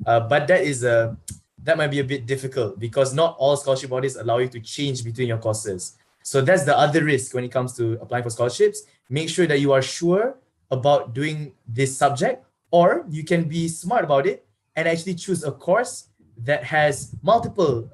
But that might be a bit difficult because not all scholarship bodies allow you to change between your courses. So that's the other risk when it comes to applying for scholarships. Make sure that you are sure about doing this subject, or you can be smart about it and actually choose a course that has multiple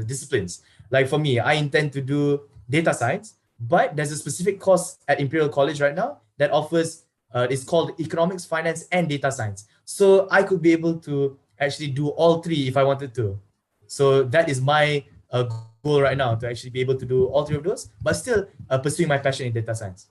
disciplines. Like for me, I intend to do data science, but there's a specific course at Imperial College right now that offers, it's called Economics, Finance, and Data Science. So I could be able to actually do all three if I wanted to. So that is my goal right now, to actually be able to do all three of those, but still pursuing my passion in data science.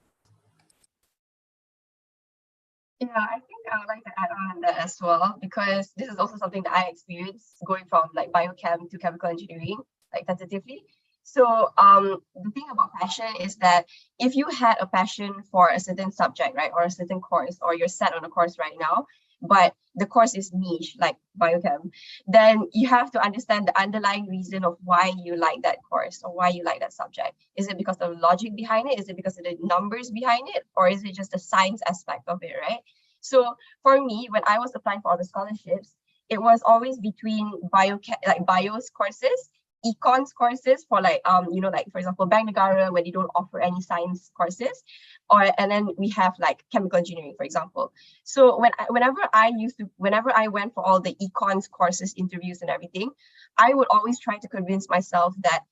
Yeah, I think I would like to add on that as well, because this is also something that I experienced going from biochem to chemical engineering, tentatively. So the thing about passion is that if you had a passion for a certain subject, right, or a certain course, or you're set on a course right now, but the course is niche, like biochem, then you have to understand the underlying reason of why you like that course or why you like that subject. Is it because of the logic behind it? Is it because of the numbers behind it? Or is it just the science aspect of it, right? So for me, when I was applying for all the scholarships, it was always between bios courses, econs courses for like like for example Bank Negara, where they don't offer any science courses, and then we have like chemical engineering, for example. So whenever I went for all the econs courses interviews and everything, I would always try to convince myself that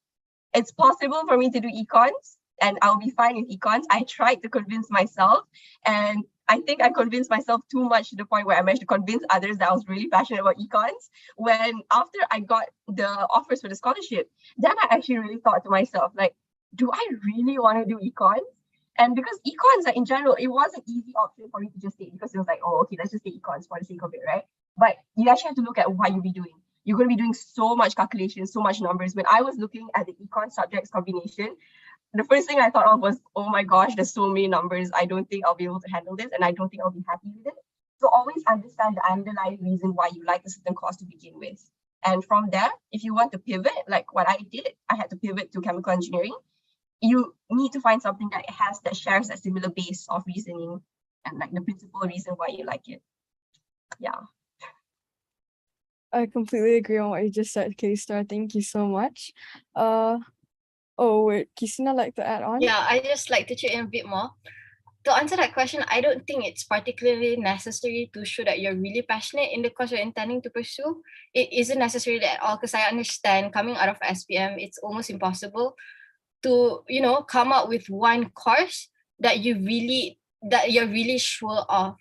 it's possible for me to do econs and I'll be fine with econs. I tried to convince myself, and I think I convinced myself too much to the point where I managed to convince others that I was really passionate about econs. When after I got the offers for the scholarship, then I actually really thought to myself, like, do I really want to do econs? And because econs, like, in general, it was an easy option for me to just take, because it was like, oh, okay, let's just take econs for the sake of it, right? But you actually have to look at what you'll be doing. You're going to be doing so much calculations, so much numbers. When I was looking at the econ subjects combination, the first thing I thought of was, oh my gosh, there's so many numbers. I don't think I'll be able to handle this, and I don't think I'll be happy with it. So always understand the underlying reason why you like a certain course to begin with. And from there, if you want to pivot, like what I did, I had to pivot to chemical engineering. You need to find something that shares that similar base of reasoning and like the principal reason why you like it. Yeah. I completely agree on what you just said, K-Star. Thank you so much. Oh, wait, Kisina like to add on? Yeah, I just like to chip in a bit more. To answer that question, I don't think it's particularly necessary to show that you're really passionate in the course you're intending to pursue. It isn't necessary at all, because I understand coming out of SPM, it's almost impossible to, come up with one course that you're really sure of.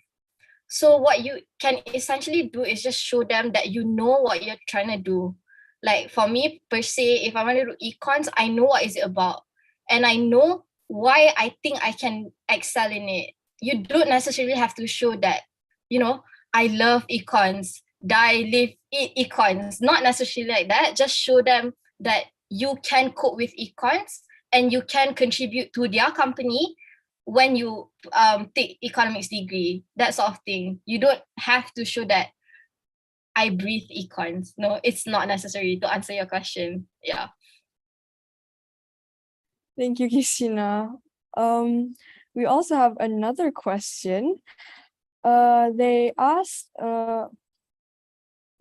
So what you can essentially do is just show them that you know what you're trying to do. Like for me, per se, if I want to do econs, I know what is it about. And I know why I think I can excel in it. You don't necessarily have to show that, I love econs, die, live, eat econs. Not necessarily like that. Just show them that you can cope with econs and you can contribute to their company when you take economics degree, that sort of thing. You don't have to show that I breathe econs. No, it's not necessary, to answer your question. Yeah. Thank you, Kisina. We also have another question. They asked,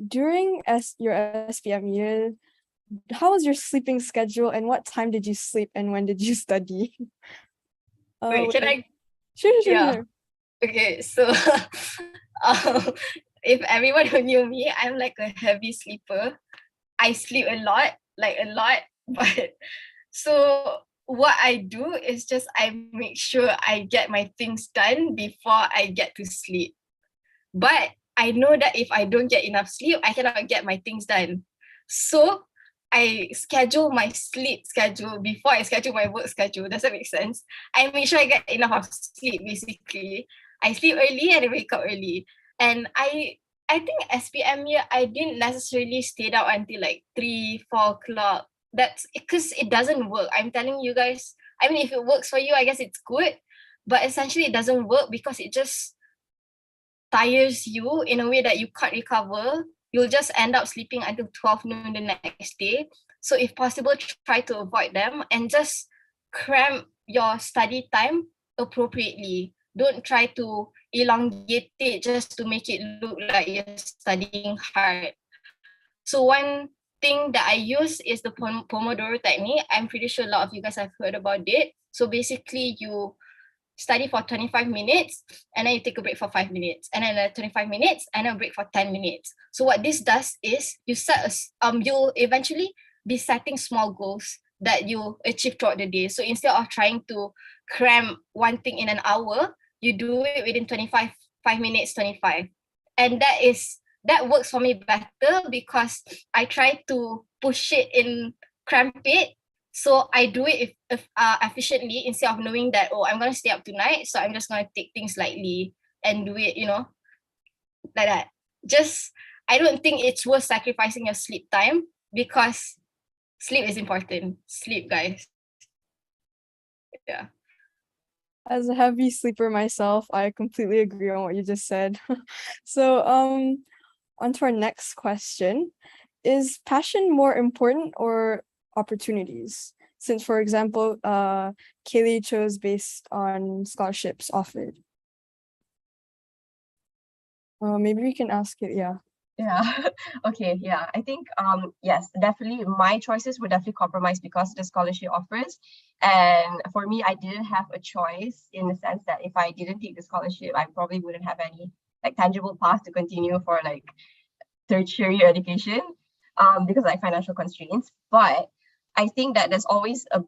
during your SPM year, how was your sleeping schedule and what time did you sleep and when did you study? Wait, can I? Sure. Yeah. Okay, so if everyone who knew me, I'm like a heavy sleeper. I sleep a lot, but so what I do is just I make sure I get my things done before I get to sleep. But I know that if I don't get enough sleep, I cannot get my things done. So I schedule my sleep schedule before I schedule my work schedule. Does that make sense? I make sure I get enough of sleep, basically. I sleep early and I wake up early. And I think SPM year, I didn't necessarily stay out until like 3, 4 o'clock. That's because it doesn't work. I'm telling you guys, I mean, if it works for you, I guess it's good. But essentially, it doesn't work because it just tires you in a way that you can't recover. You'll just end up sleeping until 12 noon the next day. So if possible, try to avoid them and just cram your study time appropriately. Don't try to elongate it just to make it look like you're studying hard. So one thing that I use is the Pomodoro technique. I'm pretty sure a lot of you guys have heard about it. So basically you study for 25 minutes and then you take a break for 5 minutes and then 25 minutes and then a break for 10 minutes. So what this does is you'll eventually be setting small goals that you achieve throughout the day. So instead of trying to cram one thing in an hour, you do it within 5 minutes, 25. And that works for me better because I try to push it in, cramp it. So I do it efficiently instead of knowing that, I'm going to stay up tonight. So I'm just going to take things lightly and do it, like that. I don't think it's worth sacrificing your sleep time because sleep is important. Sleep, guys. Yeah. As a heavy sleeper myself, I completely agree on what you just said. So, on to our next question. Is passion more important or opportunities? Since, for example, Kaylee chose based on scholarships offered. Maybe we can ask it, yeah. Yeah. Okay. Yeah. I think yes, definitely my choices would definitely compromise because the scholarship offers. And for me, I didn't have a choice in the sense that if I didn't take the scholarship, I probably wouldn't have any like tangible path to continue for like tertiary education because of like financial constraints. But I think that there's always a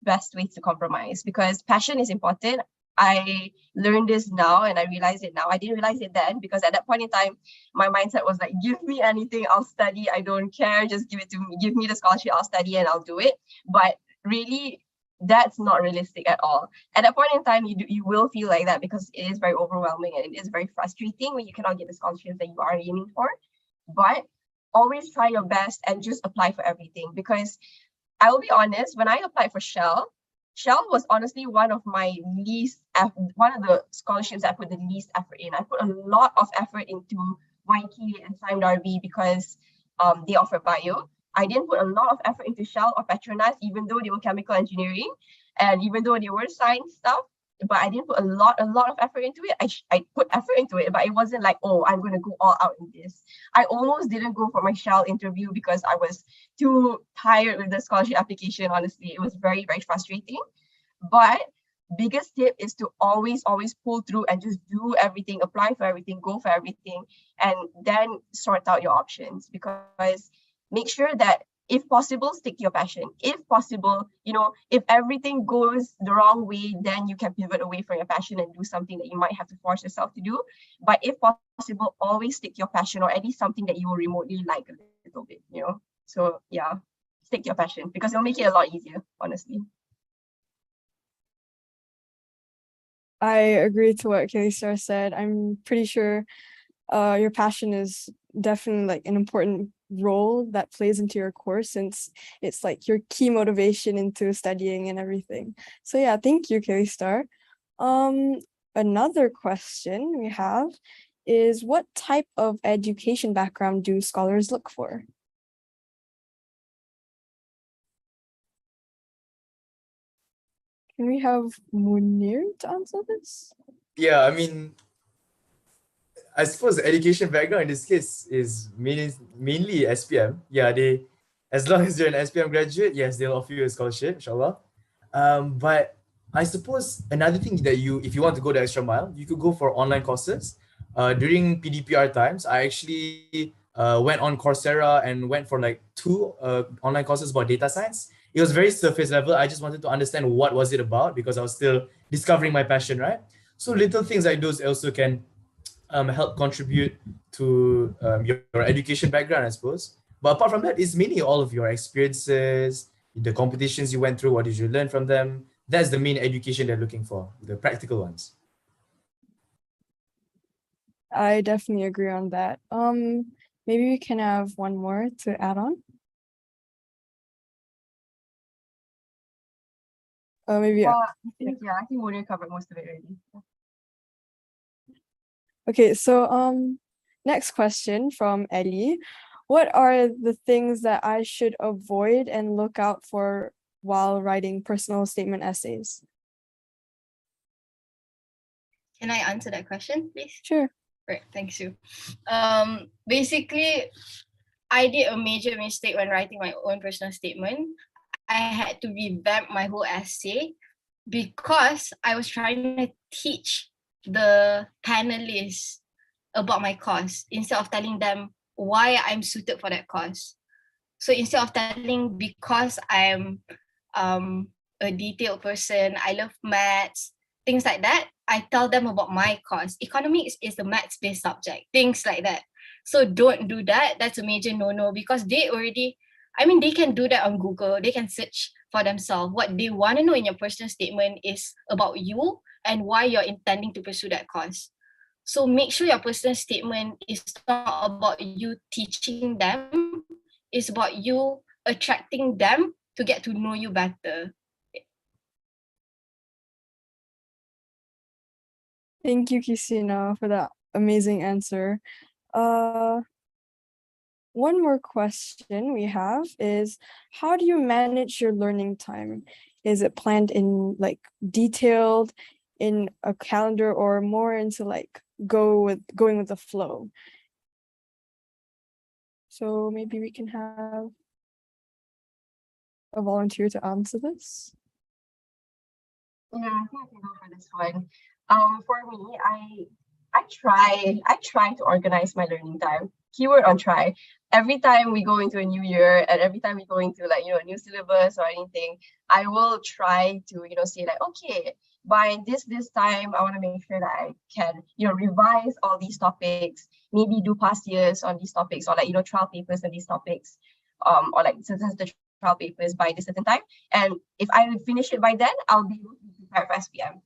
best way to compromise because passion is important. I learned this now and I realize it now. I didn't realize it then because at that point in time, my mindset was like, give me anything, I'll study. I don't care. Just give it to me. Give me the scholarship, I'll study and I'll do it. But really, that's not realistic at all. At that point in time, you will feel like that because it is very overwhelming and it is very frustrating when you cannot get the scholarships that you are aiming for. But always try your best and just apply for everything because I will be honest, when I applied for Shell was honestly one of the scholarships I put the least effort in. I put a lot of effort into YK and Sime Darby because they offer bio. I didn't put a lot of effort into Shell or Petronas, even though they were chemical engineering and even though they were science stuff. But I didn't put a lot of effort into it. I put effort into it, but it wasn't like, oh, I'm going to go all out in this. I almost didn't go for my Shell interview because I was too tired with the scholarship application. Honestly, it was very, very frustrating. But biggest tip is to always pull through and just do everything, apply for everything, go for everything, and then sort out your options because make sure that if possible, stick to your passion. If possible, if everything goes the wrong way, then you can pivot away from your passion and do something that you might have to force yourself to do. But if possible, always stick to your passion or at least something that you will remotely like a little bit, So yeah, stick to your passion because it'll make it a lot easier, honestly. I agree to what Kelly Star said. I'm pretty sure your passion is definitely like an important role that plays into your course since it's like your key motivation into studying and everything. So yeah, thank you, Kelly Star. Another question we have is what type of education background do scholars look for? Can we have Munir to answer this? Yeah, I mean, I suppose the education background in this case is mainly SPM. Yeah, as long as you're an SPM graduate, yes, they'll offer you a scholarship, inshallah. But I suppose another thing that if you want to go the extra mile, you could go for online courses. During PDPR times, I actually went on Coursera and went for like 2 online courses about data science. It was very surface level. I just wanted to understand what was it about because I was still discovering my passion, right? So little things like those also can help contribute to your education background, I suppose. But apart from that, it's mainly all of your experiences, the competitions you went through, what did you learn from them? That's the main education they're looking for, the practical ones. I definitely agree on that. Maybe we can have one more to add on. Maybe I think Munir covered most of it already. Okay, so next question from Ellie. What are the things that I should avoid and look out for while writing personal statement essays? Can I answer that question, please? Sure. Right, thanks you. Basically, I did a major mistake when writing my own personal statement. I had to revamp my whole essay because I was trying to teach the panelists about my course instead of telling them why I'm suited for that course. So instead of telling because I'm a detailed person, I love maths, things like that, I tell them about my course. Economics is a maths-based subject, things like that. So don't do that. That's a major no-no because they can do that on Google. They can search for themselves. What they want to know in your personal statement is about you and why you're intending to pursue that course. So make sure your personal statement is not about you teaching them, it's about you attracting them to get to know you better. Thank you, Kisina, for that amazing answer. One more question we have is, how do you manage your learning time? Is it planned in like detailed in a calendar or more into like going with the flow? So maybe we can have a volunteer to answer this. Yeah, I think I can go for this one. For me, I try to organize my learning time. Keyword on try. Every time we go into a new year and every time we go into like a new syllabus or anything, I will try to say like, okay, by this time I want to make sure that I can revise all these topics, maybe do past years on these topics, or like trial papers on these topics, or like certain trial papers by this certain time. And if I finish it by then, I'll be able to prepare for SPM.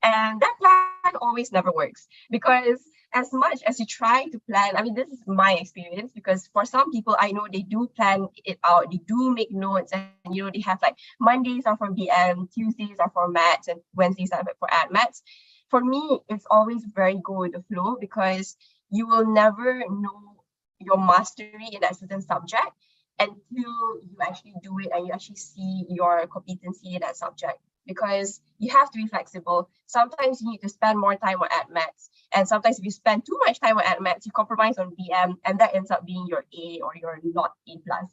And that plan always never works, because as much as you try to plan, I mean, this is my experience, because for some people, I know they do plan it out, they do make notes, and they have like Mondays are for BM, Tuesdays are for maths, and Wednesdays are for ad maths. For me, it's always very go with the flow, because you will never know your mastery in that certain subject until you actually do it and you actually see your competency in that subject. Because you have to be flexible. Sometimes you need to spend more time on ad maths, and sometimes if you spend too much time on ad maths, you compromise on BM, and that ends up being your A or your not A plus.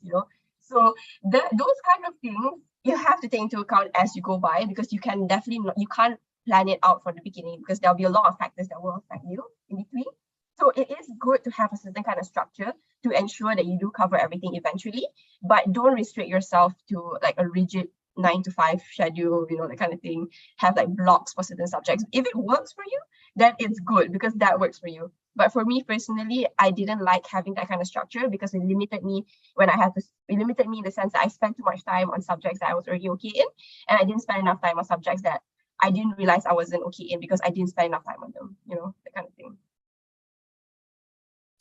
So those kind of things you have to take into account as you go by, because you can't plan it out from the beginning, because there'll be a lot of factors that will affect you in between. So it is good to have a certain kind of structure to ensure that you do cover everything eventually, but don't restrict yourself to like a rigid 9 to 5 schedule, that kind of thing. Have like blocks for certain subjects. If it works for you, then it's good, because that works for you. But for me personally, I didn't like having that kind of structure, because it limited me it limited me in the sense that I spent too much time on subjects that I was already okay in, and I didn't spend enough time on subjects that I didn't realize I wasn't okay in because I didn't spend enough time on them, that kind of thing.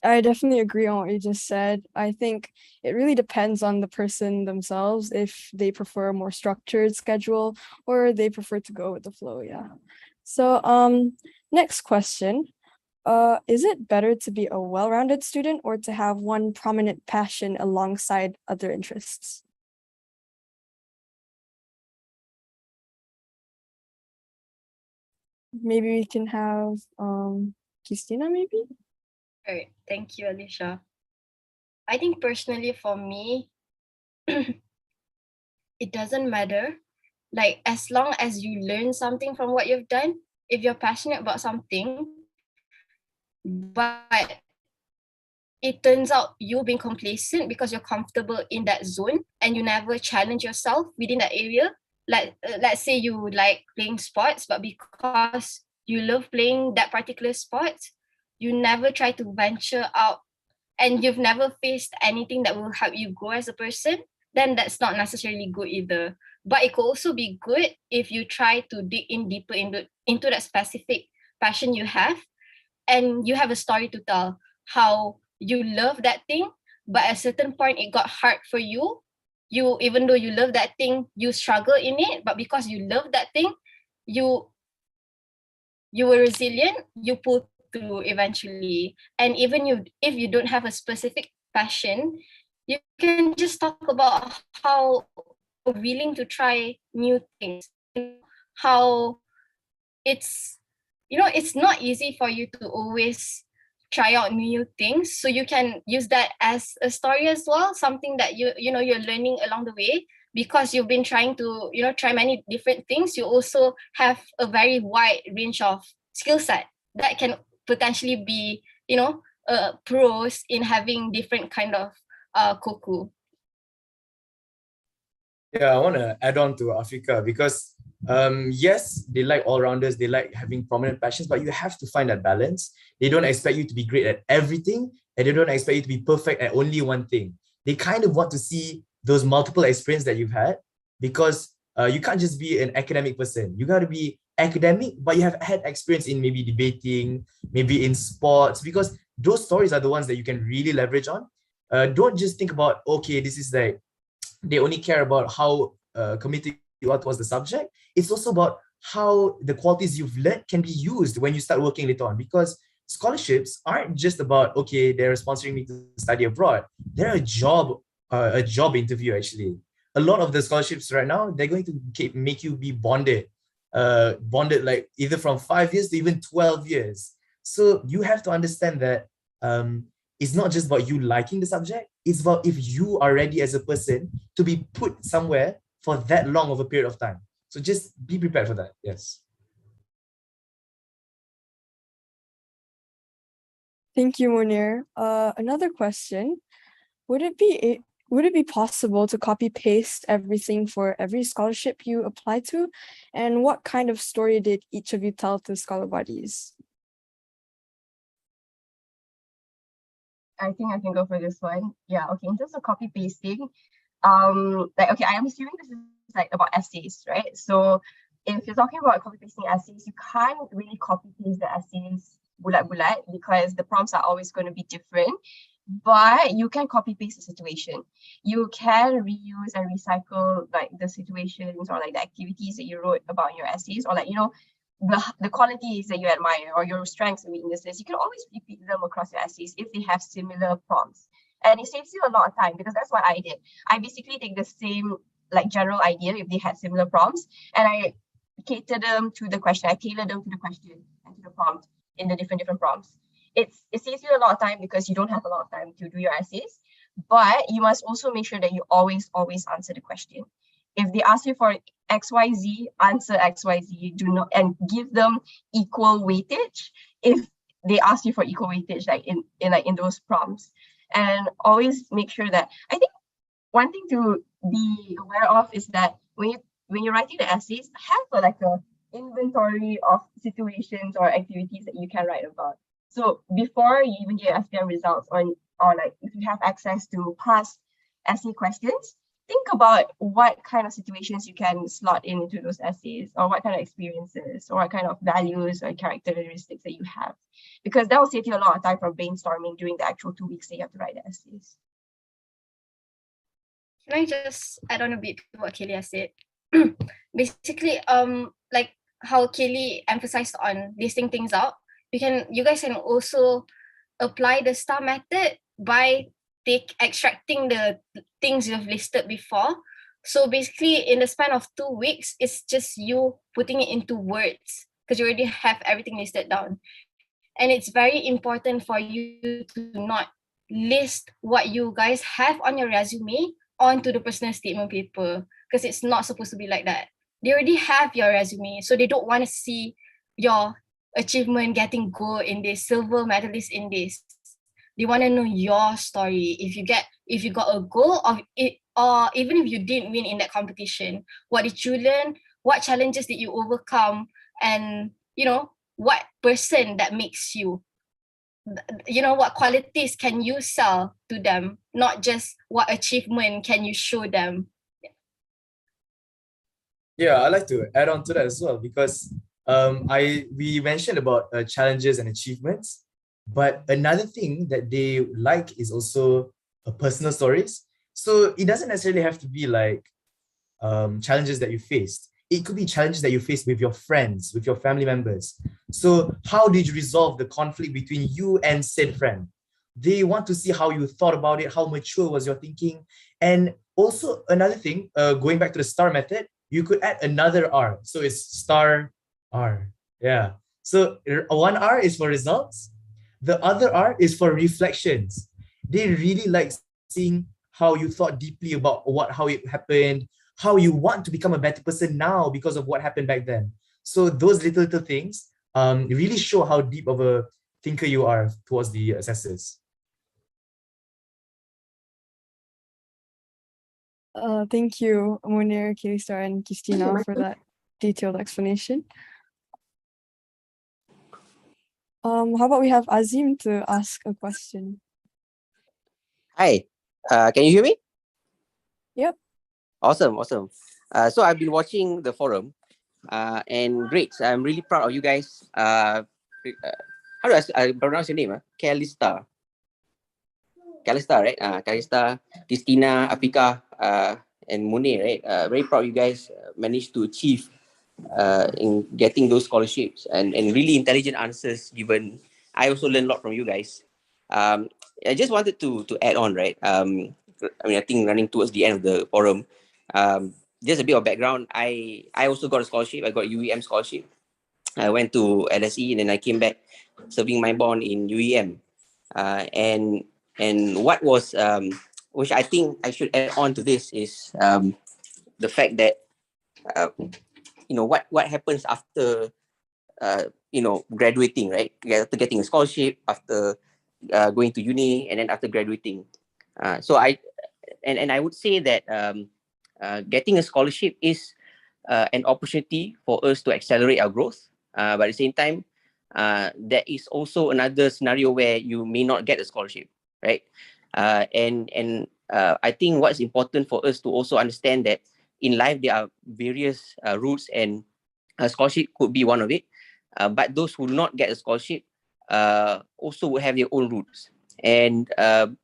I definitely agree on what you just said. I think it really depends on the person themselves, if they prefer a more structured schedule or they prefer to go with the flow. Yeah. So next question. Is it better to be a well-rounded student or to have one prominent passion alongside other interests? Maybe we can have Christina, maybe? All right, thank you, Alicia. I think personally for me, it doesn't matter. Like, as long as you learn something from what you've done, if you're passionate about something, but it turns out you being complacent because you're comfortable in that zone and you never challenge yourself within that area. Like, let's say you like playing sports, but because you love playing that particular sport, you never try to venture out, and you've never faced anything that will help you grow as a person, then that's not necessarily good either. But it could also be good if you try to dig in deeper into that specific passion you have, and you have a story to tell how you love that thing, but at a certain point it got hard for you. Even though you love that thing, you struggle in it, but because you love that thing, you were resilient, you pulled through eventually. And even if you don't have a specific passion, you can just talk about how willing to try new things, how it's not easy for you to always try out new things. So you can use that as a story as well, something that you're learning along the way, because you've been trying to try many different things. You also have a very wide range of skill set that can potentially be pros in having different kind of koku. Yeah, I want to add on to Afika, because yes, they like all-rounders, they like having prominent passions, but you have to find that balance. They don't expect you to be great at everything, and they don't expect you to be perfect at only one thing. They kind of want to see those multiple experiences that you've had, because you can't just be an academic person. You got to be academic, but you have had experience in maybe debating, maybe in sports, because those stories are the ones that you can really leverage on. Don't just think about, okay, this is like, they only care about how committed you are towards the subject. It's also about how the qualities you've learned can be used when you start working later on, because scholarships aren't just about, okay, they're sponsoring me to study abroad. They're a job interview, actually. A lot of the scholarships right now, they're going to make you be bonded bonded like either from 5 years to even 12 years. So you have to understand that it's not just about you liking the subject, it's about if you are ready as a person to be put somewhere for that long of a period of time. So just be prepared for that. Yes. Thank you, Munir. Another question. Would it be possible to copy paste everything for every scholarship you apply to? And what kind of story did each of you tell to Scholar Buddies? I think I can go for this one. Yeah, okay. In terms of copy pasting, okay, I am assuming this is like about essays, right? So if you're talking about copy pasting essays, you can't really copy paste the essays bulat-bulat because the prompts are always going to be different. But you can copy paste the situation. You can reuse and recycle like the situations or like the activities that you wrote about in your essays, or like, you know, the qualities that you admire or your strengths and weaknesses. You can always repeat them across your essays if they have similar prompts. And it saves you a lot of time because that's what I did. I basically take the same like general idea if they had similar prompts, and I cater them to the question. I tailor them to the question and to the prompt in the different prompts. It saves you a lot of time because you don't have a lot of time to do your essays, but you must also make sure that you always answer the question. If they ask you for XYZ, answer XYZ, do not, and give them equal weightage if they ask you for equal weightage, like in those prompts. And always make sure that, I think one thing to be aware of is that when you're writing the essays, have like a inventory of situations or activities that you can write about. So before you even get SPM results, or like if you have access to past essay questions, think about what kind of situations you can slot into those essays, or what kind of experiences, or what kind of values or characteristics that you have, because that will save you a lot of time from brainstorming during the actual 2 weeks that you have to write the essays. Can I just add on a bit to what Kelly has said? Basically, like how Kelly emphasized on listing things out, you guys can also apply the STAR method by extracting the things you've listed before. So basically, in the span of 2 weeks, it's just you putting it into words because you already have everything listed down. And it's very important for you to not list what you guys have on your resume onto the personal statement paper, because it's not supposed to be like that. They already have your resume, so they don't want to see your achievement, getting gold in this, silver medalist in this. They want to know your story. If you got a goal of it, or even if you didn't win in that competition, what did you learn? What challenges did you overcome? And you know, what person that makes you, you know, what qualities can you sell to them, not just what achievement can you show them. Yeah, I'd like to add on to that as well, because we mentioned about challenges and achievements, but another thing that they like is also personal stories. So it doesn't necessarily have to be like challenges that you faced. It could be challenges that you faced with your friends, with your family members. So how did you resolve the conflict between you and said friend? They want to see how you thought about it, how mature was your thinking. And also another thing, going back to the STAR method, you could add another R. So it's STAR R. Yeah. So one R is for results. The other R is for reflections. They really like seeing how you thought deeply about how it happened, how you want to become a better person now because of what happened back then. So those little things really show how deep of a thinker you are towards the assessors. Thank you, Munir, Kilistar, and Christina for that detailed explanation. How about we have Azim to ask a question? Hi, can you hear me? Yep. Awesome. So I've been watching the forum, and great. I'm really proud of you guys. How do I pronounce your name? Kalista, right? Kalista, Christina, Afika, and Munir, right? Very proud you guys managed to achieve in getting those scholarships and really intelligent answers given. I also learned a lot from you guys. I just wanted to add on, right? I mean, I think running towards the end of the forum, just a bit of background. I also got a scholarship. I got UEM scholarship. I went to LSE and then I came back serving my bond in UEM. And what was which I think I should add on to this is the fact that what happens after graduating, right? After getting a scholarship, after going to uni, and then after graduating. So I would say that getting a scholarship is an opportunity for us to accelerate our growth. But at the same time, there is also another scenario where you may not get a scholarship, right? I think what's important for us to also understand that in life there are various routes, and a scholarship could be one of it. But those who do not get a scholarship also will have their own routes. And when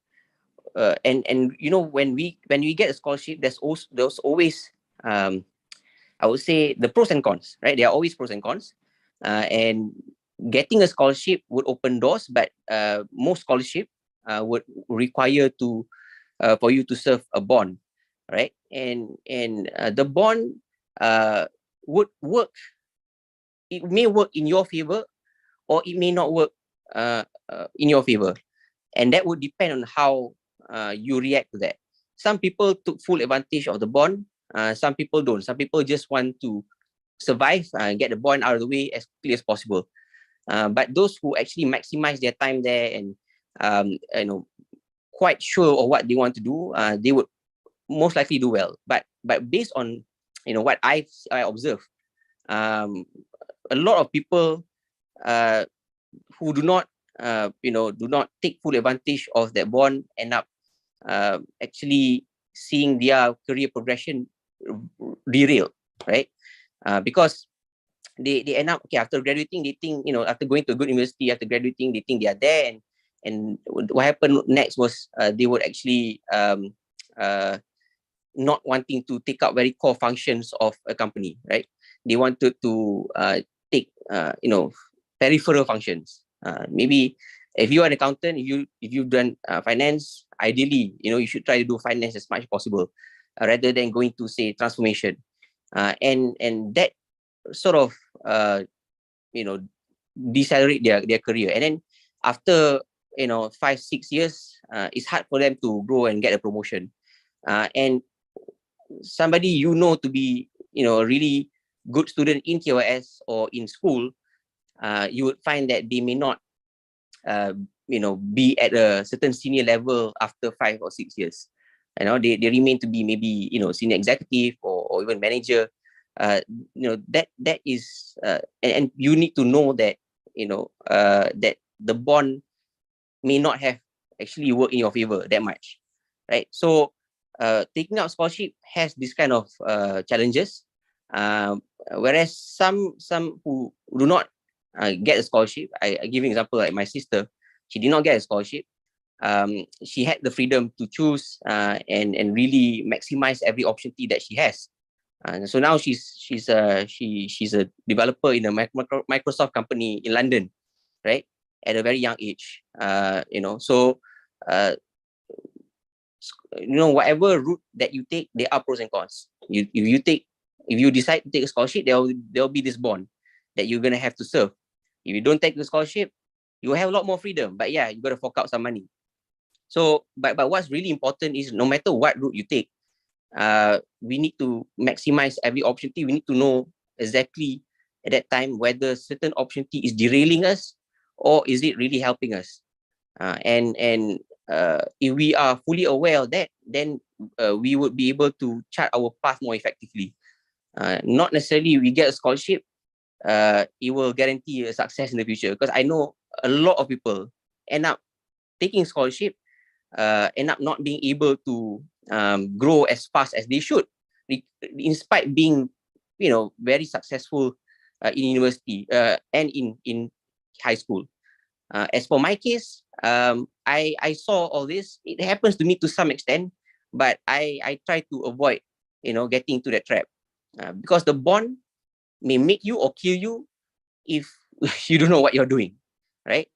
we get a scholarship, there's always I would say the pros and cons, right? There are always pros and cons. And getting a scholarship would open doors, but most scholarship would require for you to serve a bond, right? And the bond would work. It may work in your favor, or it may not work in your favor, and that would depend on how you react to that. Some people took full advantage of the bond. Some people don't. Some people just want to survive, get the bond out of the way as quickly as possible. But those who actually maximize their time there and quite sure of what they want to do, they would most likely do well. But based on what I observe, a lot of people who do not take full advantage of that bond end up actually seeing their career progression derail, right? Because they end up, okay, after graduating, they think, after going to a good university, after graduating, they think they are there, and what happened next was they would actually not wanting to take up very core functions of a company, right? They wanted to take peripheral functions. Maybe if you are an accountant, if you've done finance, ideally, you should try to do finance as much as possible, rather than going to, say, transformation. And that sort of decelerate their career. And then after 5-6 years, it's hard for them to grow and get a promotion. And somebody to be a really good student in KYS or in school, you would find that they may not be at a certain senior level after 5 or 6 years. They remain to be maybe senior executive or even manager. That is and you need to know that that the bond may not have actually worked in your favor that much, right? So taking out scholarship has this kind of challenges, whereas some who do not get a scholarship, I give an example, like my sister. She did not get a scholarship. She had the freedom to choose and really maximize every opportunity that she has. So now she's a developer in a Microsoft company in London, right? At a very young age, So whatever route that you take, there are pros and cons. If you decide to take a scholarship, there'll be this bond that you're gonna have to serve. If you don't take the scholarship, you have a lot more freedom. But yeah, you got to fork out some money. So, but what's really important is no matter what route you take, we need to maximize every opportunity. We need to know exactly at that time whether certain opportunity is derailing us or is it really helping us. And if we are fully aware of that, then we would be able to chart our path more effectively. Not necessarily we get a scholarship, it will guarantee a success in the future. Because I know a lot of people end up taking scholarship, end up not being able to grow as fast as they should, in spite being, very successful in university and in high school. As for my case, I saw all this. It happens to me to some extent, but I try to avoid, getting into that trap, because the bond may make you or kill you if you don't know what you're doing, right?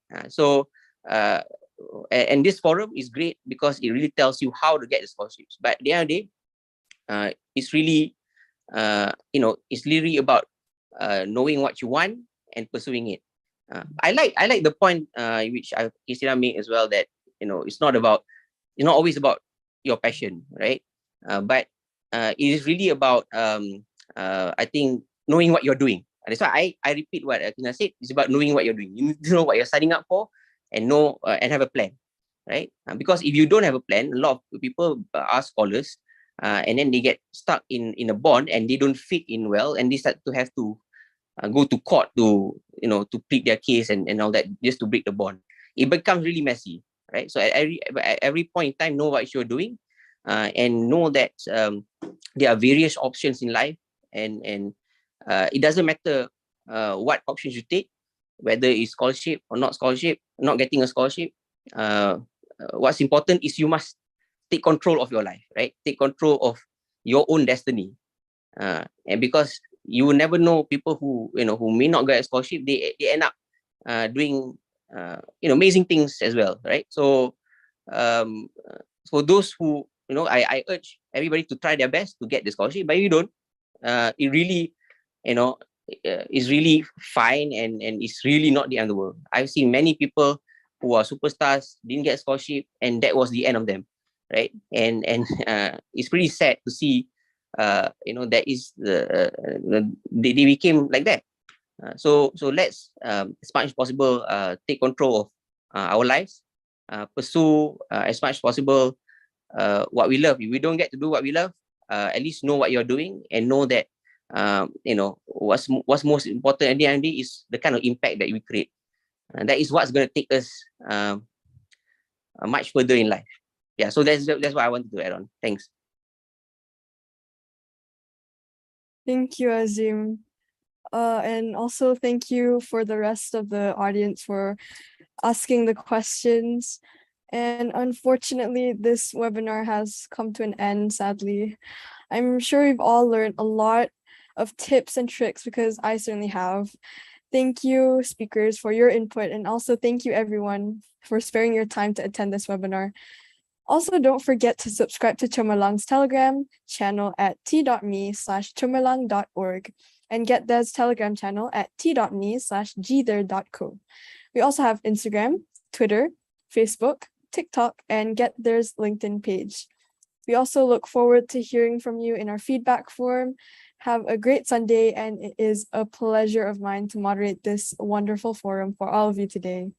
And this forum is great because it really tells you how to get the scholarships. But at the end of the day, it's really it's literally about knowing what you want and pursuing it. I like the point which Christina made as well, that it's not always about your passion, right? But it is really about I think knowing what you're doing. That's why I repeat what Christina said. It's about knowing what you're doing. You need to know what you're signing up for and know and have a plan, right? Because if you don't have a plan, a lot of people are scholars, and then they get stuck in a bond and they don't fit in well, and they start to have to go to court to plead their case and all that, just to break the bond. It becomes really messy, right? So at every point in time, know what you're doing, and know that there are various options in life, and it doesn't matter what options you take, whether it's scholarship or not scholarship, not getting a scholarship. What's important is you must take control of your life, right? Take control of your own destiny, and because you will never know, people who may not get a scholarship, they end up doing amazing things as well, right? So for those who I urge everybody to try their best to get the scholarship, but if you don't, it really is really fine, and it's really not the end of the world. I've seen many people who are superstars didn't get scholarship, and that was the end of them, right? And it's pretty sad to see that is they became like that. So let's as much as possible take control of our lives, pursue as much as possible what we love. If we don't get to do what we love, at least know what you're doing, and know that what's most important at the end of the day is the kind of impact that we create. And that is what's going to take us much further in life. Yeah, so that's what I wanted to add on. Thanks. Thank you, Azim. And also thank you for the rest of the audience for asking the questions. And unfortunately, this webinar has come to an end, sadly. I'm sure you've all learned a lot of tips and tricks, because I certainly have. Thank you, speakers, for your input, and also thank you, everyone, for sparing your time to attend this webinar. Also, don't forget to subscribe to Chomalang's Telegram channel at t.me/chomalang.org and get Des Telegram channel at t.me/gther.co. We also have Instagram, Twitter, Facebook, TikTok, and Get There's LinkedIn page. We also look forward to hearing from you in our feedback form. Have a great Sunday, and it is a pleasure of mine to moderate this wonderful forum for all of you today.